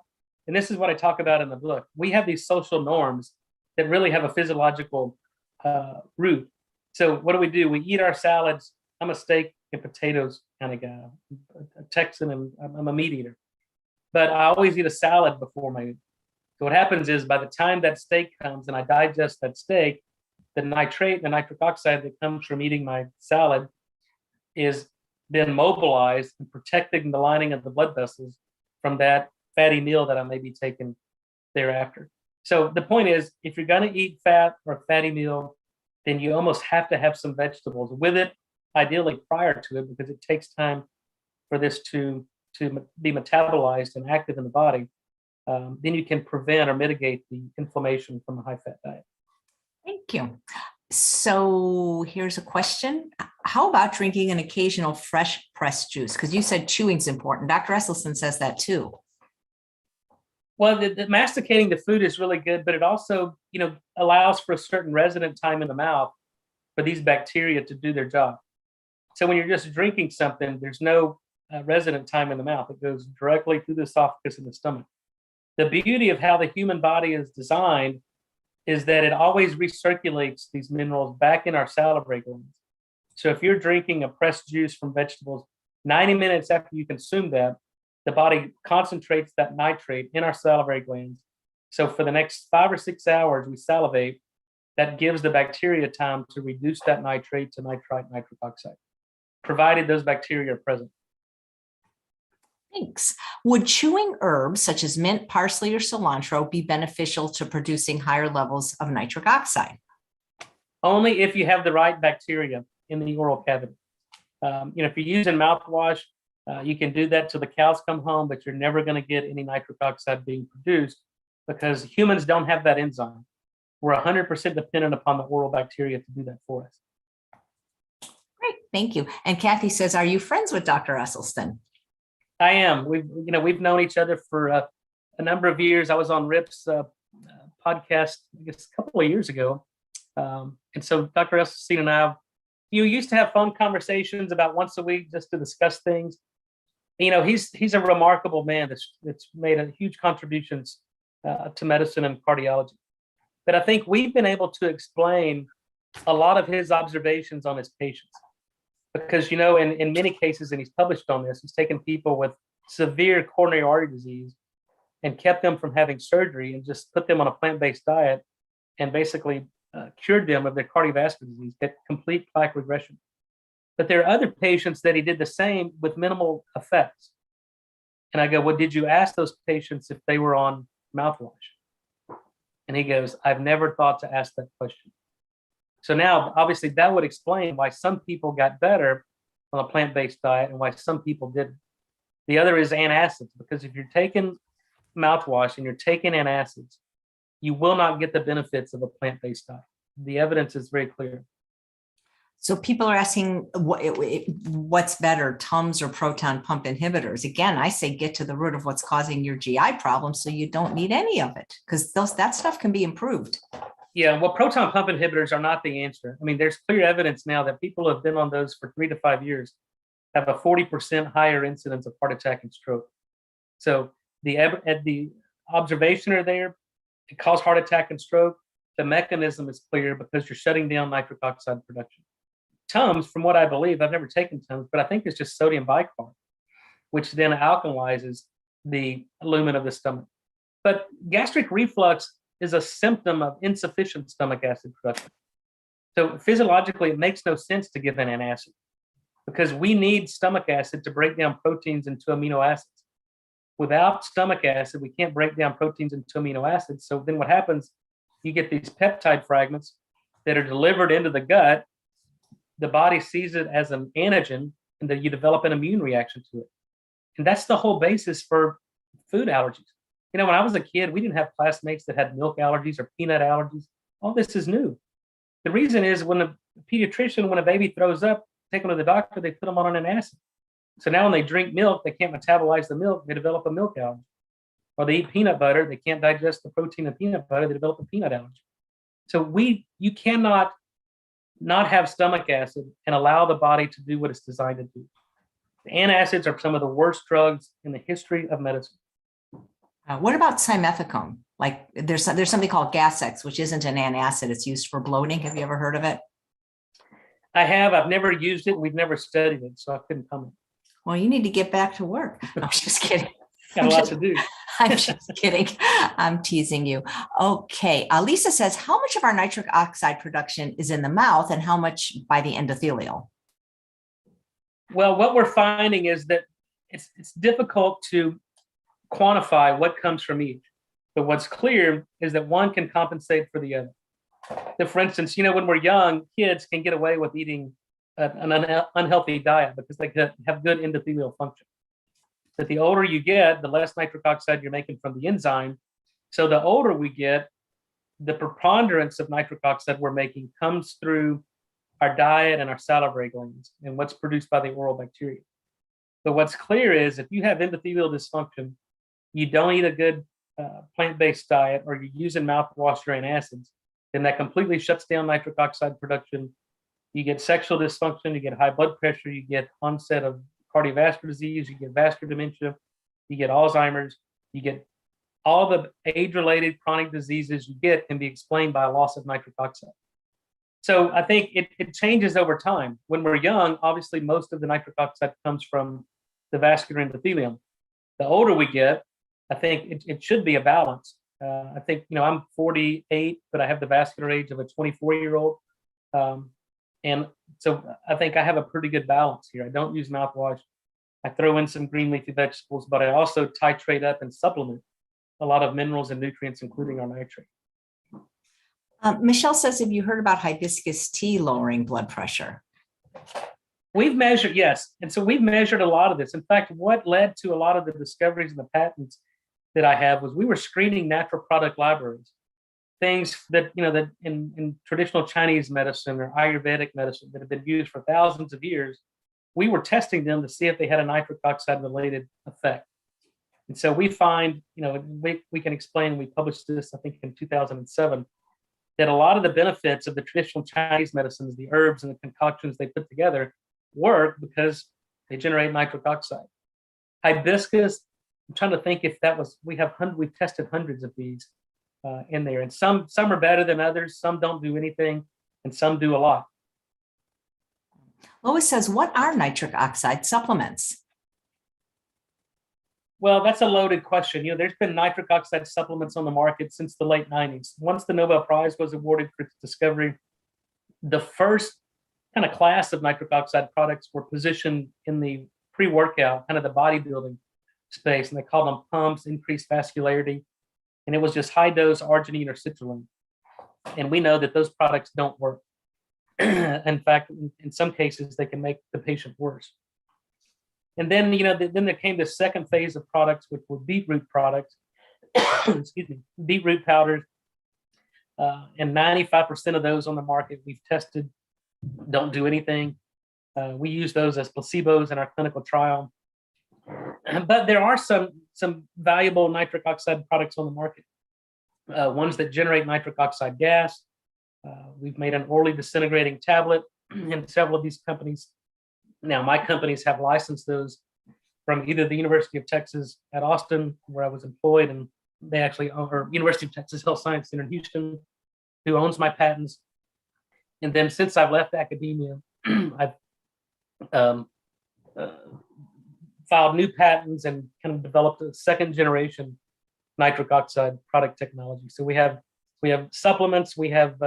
and this is what I talk about in the book, we have these social norms that really have a physiological root. So what do? We eat our salads. I'm a steak and potatoes kind of guy, a Texan, and I'm a meat eater. But I always eat a salad before my meal. So what happens is by the time that steak comes and I digest that steak, the nitrate and the nitric oxide that comes from eating my salad is then mobilized and protecting the lining of the blood vessels from that fatty meal that I may be taking thereafter. So the point is, if you're going to eat fat or a fatty meal, then you almost have to have some vegetables with it, ideally prior to it, because it takes time for this to be metabolized and active in the body. Then you can prevent or mitigate the inflammation from a high-fat diet. Thank you. So here's a question. How about drinking an occasional fresh pressed juice? Because you said chewing is important. Dr. Esselstyn says that too. Well, the masticating the food is really good, but it also, allows for a certain resident time in the mouth for these bacteria to do their job. So when you're just drinking something, there's no resident time in the mouth. It goes directly through the esophagus and the stomach. The beauty of how the human body is designed is that it always recirculates these minerals back in our salivary glands. So if you're drinking a pressed juice from vegetables, 90 minutes after you consume that, the body concentrates that nitrate in our salivary glands. So for the next 5 or 6 hours, we salivate. That gives the bacteria time to reduce that nitrate to nitrite nitric oxide, provided those bacteria are present. Thanks. Would chewing herbs such as mint, parsley, or cilantro be beneficial to producing higher levels of nitric oxide? Only if you have the right bacteria. in the oral cavity. If you're using mouthwash, you can do that till the cows come home, but you're never going to get any nitric oxide being produced because humans don't have that enzyme. We're 100% dependent upon the oral bacteria to do that for us. Great, thank you. And Kathy says, are you friends with Dr. Esselstyn? I am. We've known each other for a number of years. I was on Rip's podcast, I guess, a couple of years ago. And so Dr. Esselstyn and I, used to have fun conversations about once a week just to discuss things. He's a remarkable man that's made a huge contributions to medicine and cardiology. But I think we've been able to explain a lot of his observations on his patients. Because, in many cases, and he's published on this, he's taken people with severe coronary artery disease and kept them from having surgery and just put them on a plant-based diet and basically cured them of their cardiovascular disease, get complete plaque regression. But there are other patients that he did the same with minimal effects. And I go, well, did you ask those patients if they were on mouthwash? And he goes, I've never thought to ask that question. So now, obviously, that would explain why some people got better on a plant-based diet and why some people didn't. The other is antacids, because if you're taking mouthwash and you're taking antacids, you will not get the benefits of a plant-based diet. The evidence is very clear. So people are asking what's better, Tums or proton pump inhibitors? Again, I say get to the root of what's causing your GI problem so you don't need any of it, because that stuff can be improved. Yeah, well, proton pump inhibitors are not the answer. I mean, there's clear evidence now that people who have been on those for 3 to 5 years have a 40% higher incidence of heart attack and stroke. So the observation are there. It causes heart attack and stroke. The mechanism is clear because you're shutting down nitric oxide production. Tums, from what I believe, I've never taken Tums, but I think it's just sodium bicarb, which then alkalizes the lumen of the stomach. But gastric reflux is a symptom of insufficient stomach acid production. So physiologically, it makes no sense to give an antacid because we need stomach acid to break down proteins into amino acids. Without stomach acid, we can't break down proteins into amino acids. So then what happens, you get these peptide fragments that are delivered into the gut. The body sees it as an antigen, and then you develop an immune reaction to it. And that's the whole basis for food allergies. When I was a kid, we didn't have classmates that had milk allergies or peanut allergies. All this is new. The reason is when a pediatrician, when a baby throws up, take them to the doctor, they put them on an acid. So now when they drink milk, they can't metabolize the milk, they develop a milk allergy. Or they eat peanut butter, they can't digest the protein of peanut butter, they develop a peanut allergy. So you cannot not have stomach acid and allow the body to do what it's designed to do. The antacids are some of the worst drugs in the history of medicine. What about simethicone? Like there's something called Gas-X, which isn't an antacid. It's used for bloating. Have you ever heard of it? I have. I've never used it. We've never studied it, so I couldn't comment. Well, you need to get back to work. I'm just kidding. Got a lot to do. I'm just kidding. I'm teasing you. Okay. Lisa says, how much of our nitric oxide production is in the mouth and how much by the endothelial? Well, what we're finding is that it's difficult to quantify what comes from each. But what's clear is that one can compensate for the other. So for instance, when we're young, kids can get away with eating an unhealthy diet because they have good endothelial function. But the older you get, the less nitric oxide you're making from the enzyme. So the older we get, the preponderance of nitric oxide we're making comes through our diet and our salivary glands and what's produced by the oral bacteria. But what's clear is if you have endothelial dysfunction, you don't eat a good plant-based diet, or you're using mouthwash or antacids, then that completely shuts down nitric oxide production. You get sexual dysfunction, you get high blood pressure, you get onset of cardiovascular disease, you get vascular dementia, you get Alzheimer's, you get all the age-related chronic diseases you get can be explained by a loss of nitric oxide. So I think it changes over time. When we're young, obviously most of the nitric oxide comes from the vascular endothelium. The older we get, I think it should be a balance. I think, I'm 48, but I have the vascular age of a 24-year-old. And so I think I have a pretty good balance here. I don't use mouthwash. I throw in some green leafy vegetables, but I also titrate up and supplement a lot of minerals and nutrients, including our nitrate. Michelle says, have you heard about hibiscus tea lowering blood pressure? We've measured, yes. And so we've measured a lot of this. In fact, what led to a lot of the discoveries and the patents that I have was we were screening natural product libraries, things that, that in traditional Chinese medicine or Ayurvedic medicine that have been used for thousands of years. We were testing them to see if they had a nitric oxide related effect. And so we find, we can explain, we published this, I think in 2007, that a lot of the benefits of the traditional Chinese medicines, the herbs and the concoctions they put together, work because they generate nitric oxide. Hibiscus, I'm trying to think if that was, we've tested hundreds of these in there, and some are better than others, some don't do anything, and some do a lot. Lois says, what are nitric oxide supplements? Well, that's a loaded question. There's been nitric oxide supplements on the market since the late 90s. Once the Nobel Prize was awarded for its discovery, the first kind of class of nitric oxide products were positioned in the pre-workout, kind of the bodybuilding space, and they called them pumps, increased vascularity, and it was just high dose arginine or citrulline. And we know that those products don't work. In fact, in some cases, they can make the patient worse. And then, then there came the second phase of products, which were beetroot products, excuse me, beetroot powders, and 95% of those on the market we've tested don't do anything. We use those as placebos in our clinical trial. But there are some valuable nitric oxide products on the market, ones that generate nitric oxide gas. We've made an orally disintegrating tablet in several of these companies. Now, my companies have licensed those from either the University of Texas at Austin, where I was employed, and they actually own, or University of Texas Health Science Center in Houston, who owns my patents. And then since I've left academia, I've filed new patents and kind of developed a second generation nitric oxide product technology. So we have supplements, we have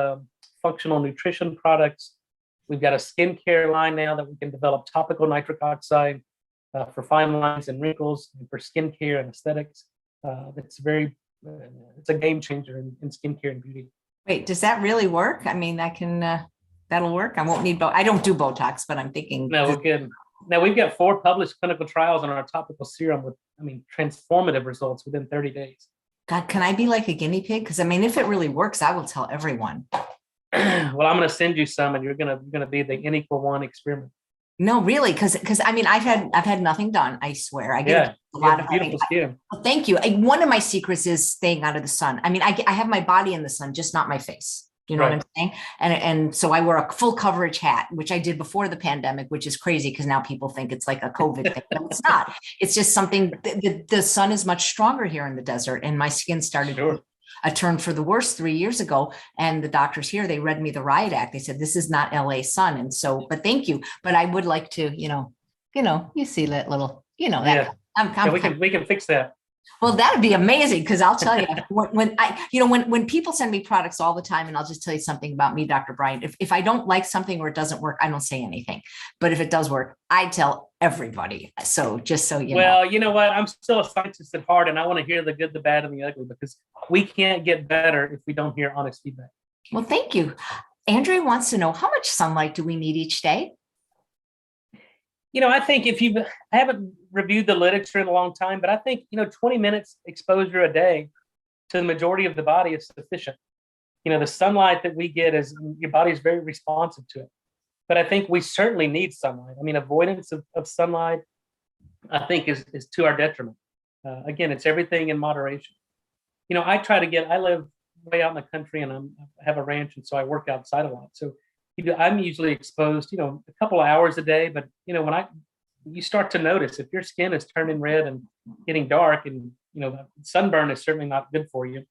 functional nutrition products. We've got a skincare line now that we can develop topical nitric oxide for fine lines and wrinkles, and for skincare and aesthetics. It's a game changer in skincare and beauty. Wait, does that really work? I mean, that'll work. I won't need I don't do Botox, but I'm thinking. No, we're good. Now we've got 4 published clinical trials on our topical serum with, transformative results within 30 days. God, can I be like a guinea pig? Because if it really works, I will tell everyone. Well, I'm going to send you some, and you're going to be the N = 1 experiment. No, really, because I've had nothing done. I swear, I get a lot of beautiful skin. Thank you. One of my secrets is staying out of the sun. I have my body in the sun, just not my face. You know what I'm saying? And so I wear a full coverage hat, which I did before the pandemic, which is crazy because now people think it's like a COVID thing. But it's not. It's just something. The sun is much stronger here in the desert, and my skin started a turn for the worse 3 years ago. And the doctors here, they read me the riot act. They said, this is not LA sun. And so, but thank you. But I would like to, you see that little, that we can fix that. Well, that'd be amazing, because I'll tell you, when people send me products all the time, and I'll just tell you something about me, Dr. Bryan, if I don't like something or it doesn't work, I don't say anything. But if it does work, I tell everybody. So just so you know. Well, you know what? I'm still a scientist at heart, and I want to hear the good, the bad, and the ugly, because we can't get better if we don't hear honest feedback. Well, thank you. Andrea wants to know, how much sunlight do we need each day? I think I haven't reviewed the literature in a long time, but I think, 20 minutes exposure a day to the majority of the body is sufficient. The sunlight that we get your body is very responsive to it. But I think we certainly need sunlight. Avoidance of sunlight, I think, is to our detriment. Again, it's everything in moderation. I live way out in the country, and I have a ranch, and so I work outside a lot. So I'm usually exposed, a couple of hours a day, but when you start to notice if your skin is turning red and getting dark, and sunburn is certainly not good for you.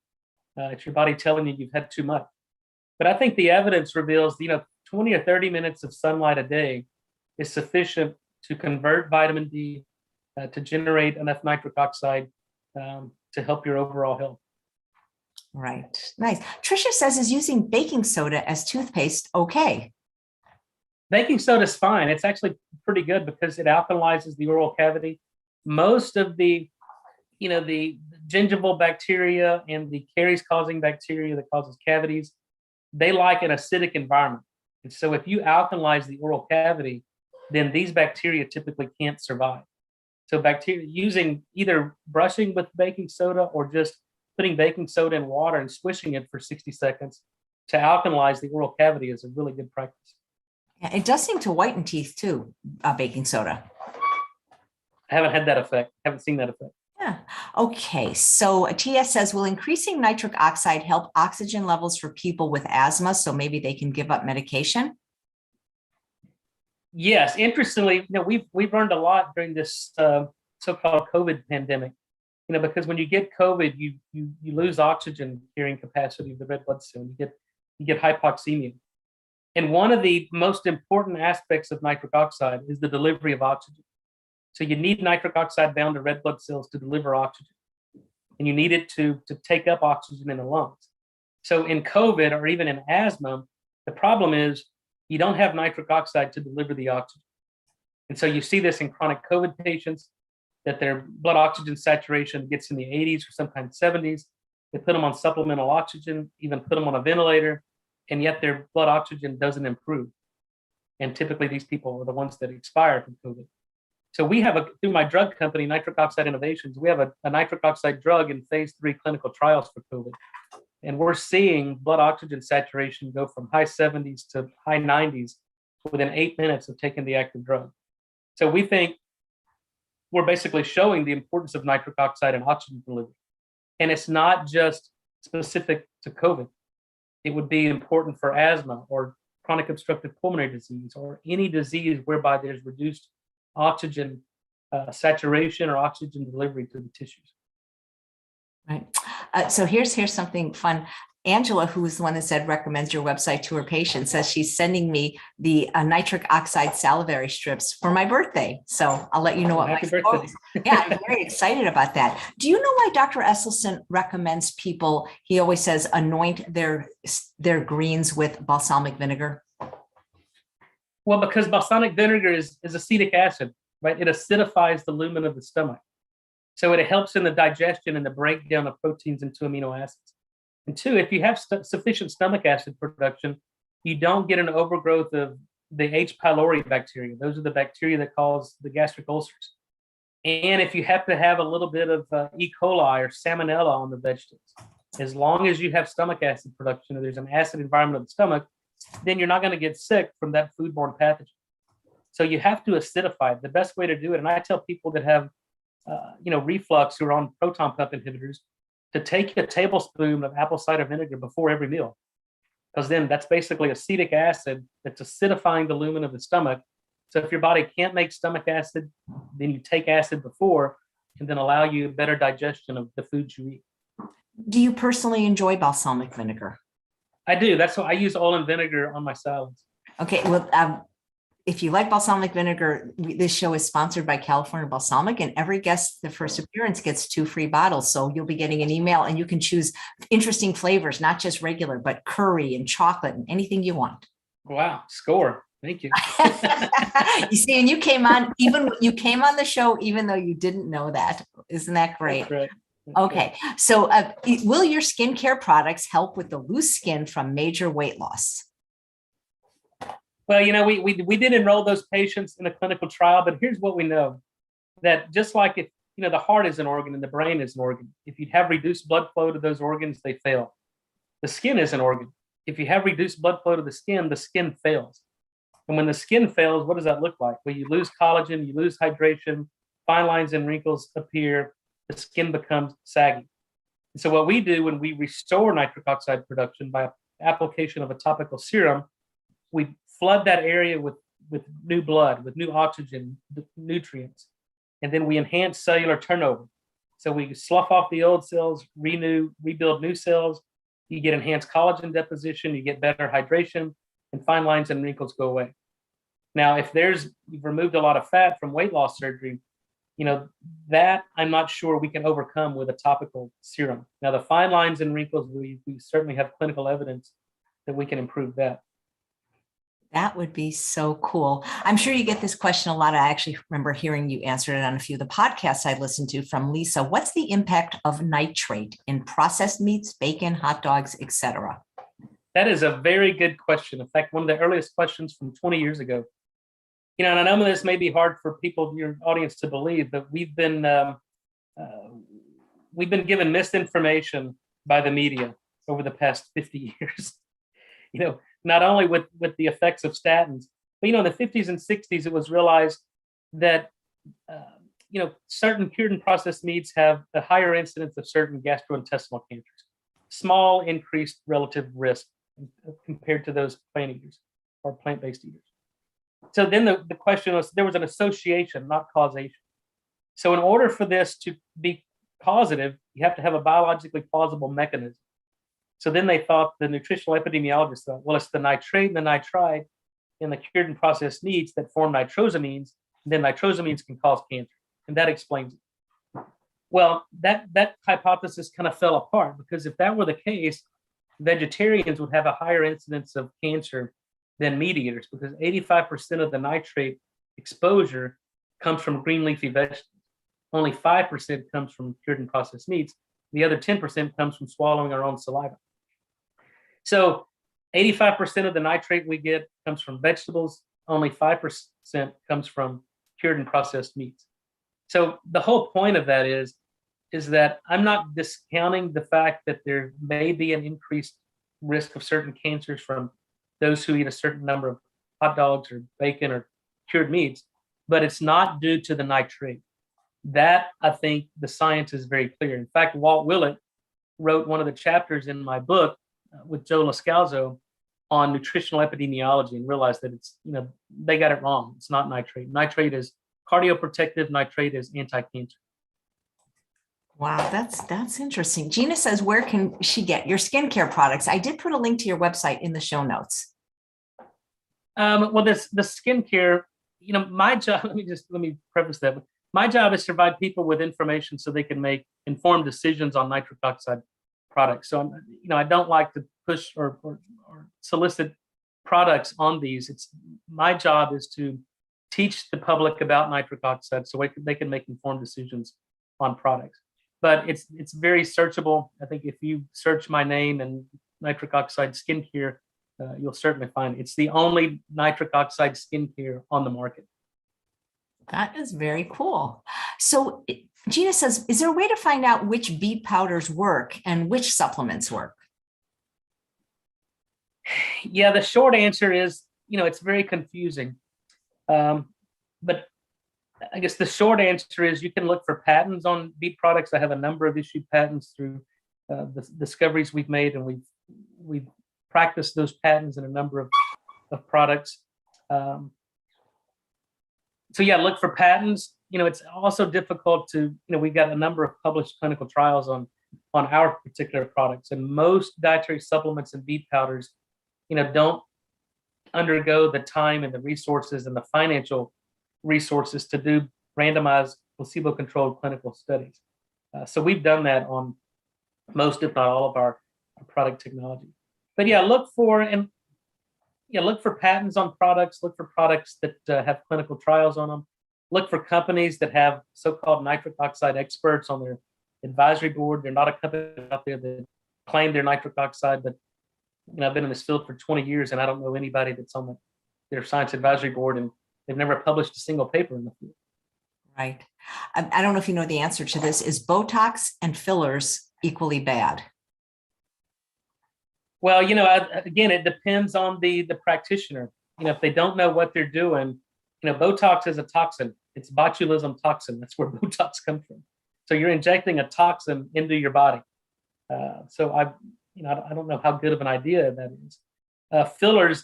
It's your body telling you you've had too much. But I think the evidence reveals, 20 or 30 minutes of sunlight a day is sufficient to convert vitamin D, to generate enough nitric oxide to help your overall health. Right. Nice. Tricia says, is using baking soda as toothpaste okay? Baking soda is fine. It's actually pretty good because it alkalizes the oral cavity. Most of the gingival bacteria and the caries-causing bacteria that causes cavities, they like an acidic environment. And so if you alkalize the oral cavity, then these bacteria typically can't survive. So bacteria, using either brushing with baking soda or just putting baking soda in water and swishing it for 60 seconds to alkalize the oral cavity is a really good practice. Yeah, it does seem to whiten teeth too, baking soda. I haven't had that effect. Haven't seen that effect. Yeah. Okay. So TS says, will increasing nitric oxide help oxygen levels for people with asthma? So maybe they can give up medication? Yes. Interestingly, we've learned a lot during this so-called COVID pandemic. Because when you get COVID, you lose oxygen carrying capacity of the red blood cell. You get hypoxemia. And one of the most important aspects of nitric oxide is the delivery of oxygen. So you need nitric oxide bound to red blood cells to deliver oxygen. And you need it to take up oxygen in the lungs. So in COVID or even in asthma, the problem is you don't have nitric oxide to deliver the oxygen. And so you see this in chronic COVID patients, that their blood oxygen saturation gets in the 80s or sometimes 70s. They put them on supplemental oxygen, even put them on a ventilator, and yet their blood oxygen doesn't improve. And typically these people are the ones that expire from COVID. So we have through my drug company, Nitric Oxide Innovations, we have a nitric oxide drug in phase 3 clinical trials for COVID. And we're seeing blood oxygen saturation go from high 70s to high 90s within 8 minutes of taking the active drug. So we think we're basically showing the importance of nitric oxide and oxygen delivery. And it's not just specific to COVID. It would be important for asthma or chronic obstructive pulmonary disease or any disease whereby there's reduced oxygen saturation or oxygen delivery to the tissues. Right. So here's something fun. Angela, who is the one that said recommends your website to her patients, says she's sending me the nitric oxide salivary strips for my birthday. So I'll let you know what Happy my birthday. Yeah, I'm very excited about that. Do you know why Dr. Esselstyn recommends people, he always says, anoint their greens with balsamic vinegar? Well, because balsamic vinegar is acetic acid, right? It acidifies the lumen of the stomach. So it helps in the digestion and the breakdown of proteins into amino acids. And two, if you have sufficient stomach acid production, you don't get an overgrowth of the H. pylori bacteria. Those are the bacteria that cause the gastric ulcers. And if you happen to have a little bit of E. coli or salmonella on the vegetables, as long as you have stomach acid production or there's an acid environment of the stomach, then you're not going to get sick from that foodborne pathogen. So you have to acidify it. The best way to do it, and I tell people that have reflux who are on proton pump inhibitors, to take a tablespoon of apple cider vinegar before every meal, because then that's basically acetic acid that's acidifying the lumen of the stomach. So if your body can't make stomach acid, then you take acid before and then allow you better digestion of the foods you eat. Do you personally enjoy balsamic vinegar? I do. That's why I use oil and vinegar on my salads. Okay. Well, if you like balsamic vinegar, this show is sponsored by California Balsamic, and every guest, the first appearance, gets 2 free bottles. So you'll be getting an email and you can choose interesting flavors, not just regular, but curry and chocolate and anything you want. Wow. Score. Thank you. You see, and you came on the show, even though you didn't know that. Isn't that great? That's right. Okay. So will your skincare products help with the loose skin from major weight loss? Well, we did enroll those patients in a clinical trial, but here's what we know, that just like if, the heart is an organ and the brain is an organ, if you have reduced blood flow to those organs, they fail. The skin is an organ. If you have reduced blood flow to the skin fails. And when the skin fails, what does that look like? Well, you lose collagen, you lose hydration, fine lines and wrinkles appear, the skin becomes saggy. And so what we do when we restore nitric oxide production by application of a topical serum, we flood that area with new blood, with new oxygen, nutrients, and then we enhance cellular turnover. So we slough off the old cells, rebuild new cells. You get enhanced collagen deposition, you get better hydration, and fine lines and wrinkles go away. Now, if you've removed a lot of fat from weight loss surgery, that I'm not sure we can overcome with a topical serum. Now, the fine lines and wrinkles, we certainly have clinical evidence that we can improve that. That would be so cool. I'm sure you get this question a lot. I actually remember hearing you answer it on a few of the podcasts I listened to from Lisa. What's the impact of nitrate in processed meats, bacon, hot dogs, etc.? That is a very good question. In fact, one of the earliest questions from 20 years ago. And I know this may be hard for people in your audience to believe, but we've been given misinformation by the media over the past 50 years. Not only with the effects of statins, but in the 50s and 60s, it was realized that certain cured and processed meats have a higher incidence of certain gastrointestinal cancers, small increased relative risk compared to those plant eaters or plant-based eaters. So then the question was, there was an association, not causation. So in order for this to be causative, you have to have a biologically plausible mechanism. So then they thought, the nutritional epidemiologists thought, well, it's the nitrate and the nitrite in the cured and processed meats that form nitrosamines, and then nitrosamines can cause cancer. And that explains it. Well, that hypothesis kind of fell apart, because if that were the case, vegetarians would have a higher incidence of cancer than meat eaters, because 85% of the nitrate exposure comes from green leafy vegetables. Only 5% comes from cured and processed meats. The other 10% comes from swallowing our own saliva. So 85% of the nitrate we get comes from vegetables. Only 5% comes from cured and processed meats. So the whole point of that is that I'm not discounting the fact that there may be an increased risk of certain cancers from those who eat a certain number of hot dogs or bacon or cured meats, but it's not due to the nitrate. That, I think, the science is very clear. In fact, Walt Willett wrote one of the chapters in my book with Joe Lascalzo on nutritional epidemiology, and realized that it's, they got it wrong. It's not nitrate. Nitrate is cardioprotective. Nitrate is anti-cancer. Wow, that's interesting. Gina says, where can she get your skincare products? I did put a link to your website in the show notes. Well, the skincare, my job, let me preface that. My job is to provide people with information so they can make informed decisions on nitric oxide products. So, I don't like to push or solicit products on these. It's my job is to teach the public about nitric oxide so they can make informed decisions on products. But it's very searchable. I think if you search my name and nitric oxide skincare, you'll certainly find it. It's the only nitric oxide skincare on the market. That is very cool. So Gina says, is there a way to find out which beet powders work and which supplements work? Yeah, the short answer is, it's very confusing. But I guess the short answer is you can look for patents on beet products. I have a number of issued patents through the discoveries we've made, and we've practiced those patents in a number of products. So yeah, look for patents. It's also difficult to, we've got a number of published clinical trials on our particular products, and most dietary supplements and beet powders, don't undergo the time and the resources and the financial resources to do randomized placebo-controlled clinical studies. So we've done that on most, if not all, of our product technology. But yeah, look for patents on products. Look for products that have clinical trials on them. Look for companies that have so-called nitric oxide experts on their advisory board. They're not a company out there that claim they're nitric oxide, but I've been in this field for 20 years, and I don't know anybody that's on their science advisory board, and they've never published a single paper in the field. Right. I don't know if you know the answer to this. Is Botox and fillers equally bad? Well, again, it depends on the practitioner. If they don't know what they're doing, Botox is a toxin. It's botulism toxin. That's where Botox comes from. So you're injecting a toxin into your body. So I don't know how good of an idea that is. Fillers,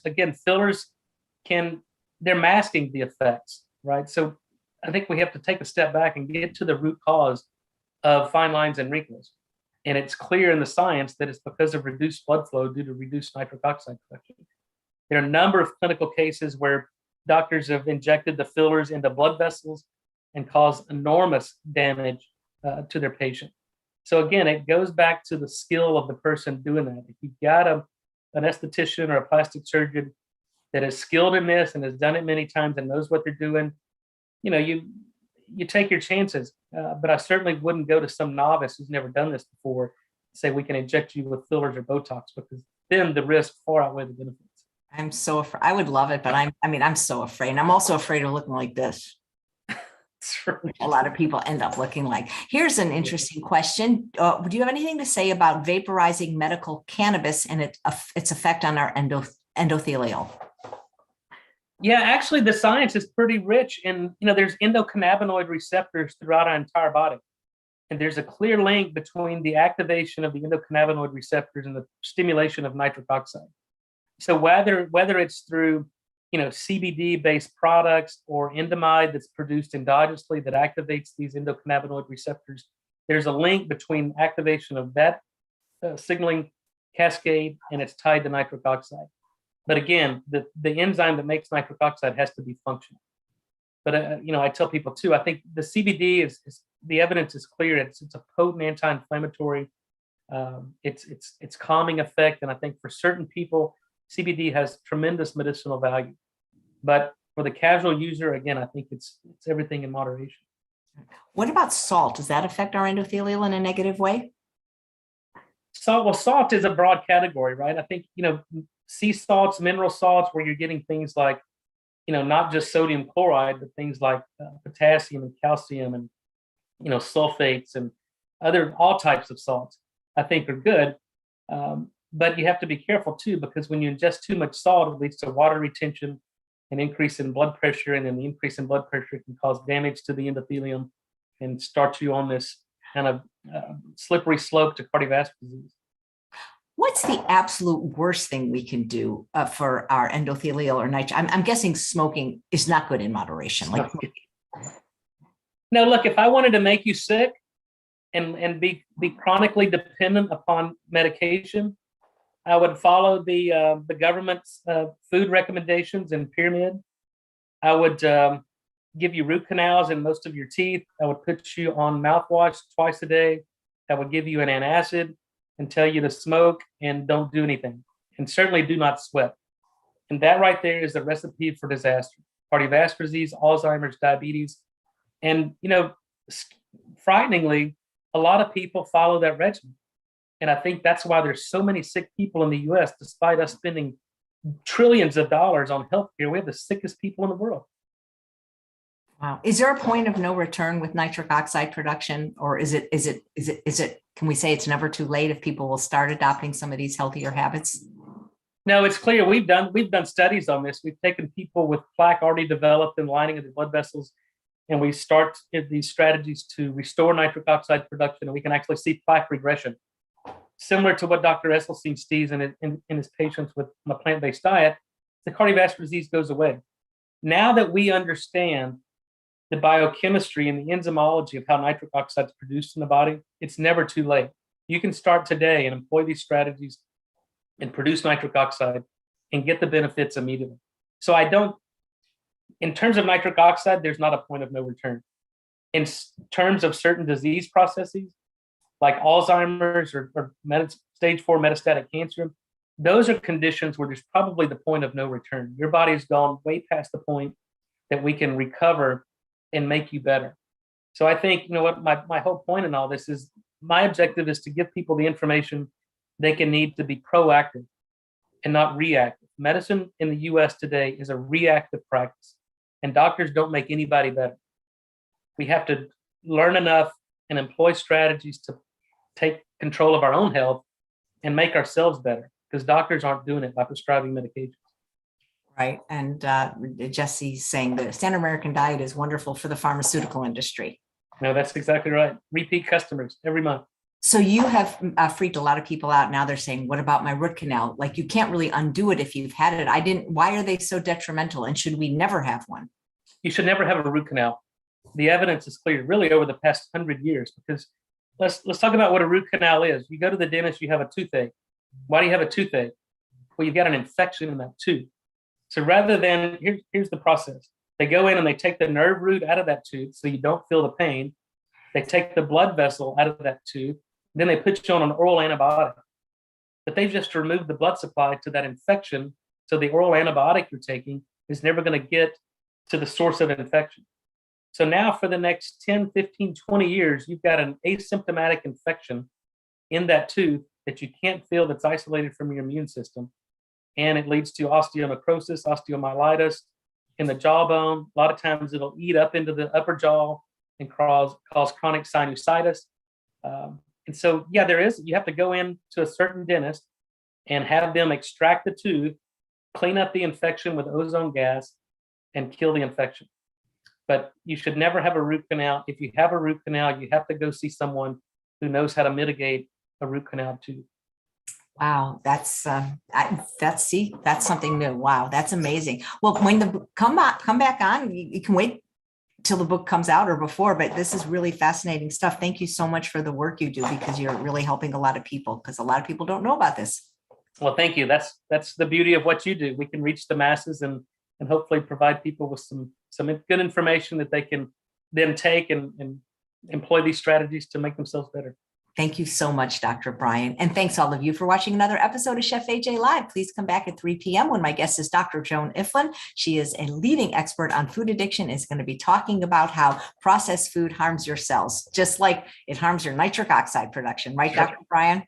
they're masking the effects, right? So I think we have to take a step back and get to the root cause of fine lines and wrinkles. And it's clear in the science that it's because of reduced blood flow due to reduced nitric oxide production. There are a number of clinical cases where doctors have injected the fillers into blood vessels and caused enormous damage to their patient. So again, it goes back to the skill of the person doing that. If you've got an esthetician or a plastic surgeon that is skilled in this and has done it many times and knows what they're doing, you take your chances. But I certainly wouldn't go to some novice who's never done this before and say, we can inject you with fillers or Botox, because then the risk far outweigh the benefits. I'm so afraid. I would love it, but I'm so afraid. And I'm also afraid of looking like this. A lot of people end up looking like. Here's an interesting question. Do you have anything to say about vaporizing medical cannabis and its effect on our endothelial? Yeah, actually, the science is pretty rich, and there's endocannabinoid receptors throughout our entire body, and there's a clear link between the activation of the endocannabinoid receptors and the stimulation of nitric oxide. So whether it's through CBD-based products or endamide that's produced endogenously that activates these endocannabinoid receptors, there's a link between activation of that signaling cascade, and it's tied to nitric oxide. But again, the enzyme that makes nitric oxide has to be functional. But I tell people too, I think the CBD is the evidence is clear. It's a potent anti-inflammatory. It's calming effect, and I think for certain people, CBD has tremendous medicinal value. But for the casual user, again, I think it's everything in moderation. What about salt? Does that affect our endothelial in a negative way? Salt is a broad category, right? I think sea salts, mineral salts, where you're getting things like, not just sodium chloride, but things like potassium and calcium and, sulfates and all types of salts, I think are good. But you have to be careful too, because when you ingest too much salt, it leads to water retention, an increase in blood pressure, and then the increase in blood pressure can cause damage to the endothelium and start you on this kind of slippery slope to cardiovascular disease. What's the absolute worst thing we can do for our endothelial or nitrogen? I'm guessing smoking is not good in moderation. No, look, if I wanted to make you sick and be chronically dependent upon medication, I would follow the government's food recommendations and pyramid. I would give you root canals in most of your teeth. I would put you on mouthwash twice a day. I would give you an antacid and tell you to smoke and don't do anything. And certainly do not sweat. And that right there is the recipe for disaster. Cardiovascular disease, Alzheimer's, diabetes. And, frighteningly, a lot of people follow that regimen. And I think that's why there's so many sick people in the US, despite us spending trillions of dollars on healthcare. We have the sickest people in the world. Wow. Is there a point of no return with nitric oxide production, or is it, can we say it's never too late if people will start adopting some of these healthier habits? No, it's clear. We've done studies on this. We've taken people with plaque already developed in lining of the blood vessels, and we start these strategies to restore nitric oxide production, and we can actually see plaque regression. Similar to what Dr. Esselstyn sees in his patients with a plant-based diet, the cardiovascular disease goes away. Now that we understand the biochemistry and the enzymology of how nitric oxide is produced in the body, it's never too late. You can start today and employ these strategies and produce nitric oxide and get the benefits immediately. So in terms of nitric oxide, there's not a point of no return. In terms of certain disease processes, like Alzheimer's or stage 4 metastatic cancer, those are conditions where there's probably the point of no return. Your body's gone way past the point that we can recover and make you better. So I think, what my whole point in all this is, my objective is to give people the information they can need to be proactive and not reactive. Medicine in the US today is a reactive practice, and doctors don't make anybody better. We have to learn enough and employ strategies to take control of our own health and make ourselves better, because doctors aren't doing it by prescribing medications. Right. And Jesse's saying the standard American diet is wonderful for the pharmaceutical industry. No, that's exactly right. Repeat customers every month. So you have freaked a lot of people out. Now they're saying, what about my root canal? Like, you can't really undo it if you've had it. Why are they so detrimental? And should we never have one? You should never have a root canal. The evidence is clear, really, over the past 100 years, because let's talk about what a root canal is. You go to the dentist, you have a toothache. Why do you have a toothache? Well, you've got an infection in that tooth. So rather than, here's the process. They go in and they take the nerve root out of that tooth so you don't feel the pain. They take the blood vessel out of that tooth. Then they put you on an oral antibiotic. But they've just removed the blood supply to that infection. So the oral antibiotic you're taking is never going to get to the source of infection. So now for the next 10, 15, 20 years, you've got an asymptomatic infection in that tooth that you can't feel that's isolated from your immune system. And it leads to osteonecrosis, osteomyelitis in the jawbone. A lot of times it'll eat up into the upper jaw and cause chronic sinusitis. And so, yeah, you have to go in to a certain dentist and have them extract the tooth, clean up the infection with ozone gas, and kill the infection. But you should never have a root canal. If you have a root canal, you have to go see someone who knows how to mitigate a root canal tooth. Wow, that's something new. Wow, that's amazing. Well, when the book come back on, you can wait till the book comes out or before, but this is really fascinating stuff. Thank you so much for the work you do, because you're really helping a lot of people, because a lot of people don't know about this. Well, thank you. That's the beauty of what you do. We can reach the masses and hopefully provide people with some good information that they can then take and employ these strategies to make themselves better. Thank you so much, Dr. Bryan. And thanks all of you for watching another episode of Chef AJ Live. Please come back at 3 p.m. when my guest is Dr. Joan Iflin. She is a leading expert on food addiction, is going to be talking about how processed food harms your cells, just like it harms your nitric oxide production. Right, Sure. Dr. Bryan?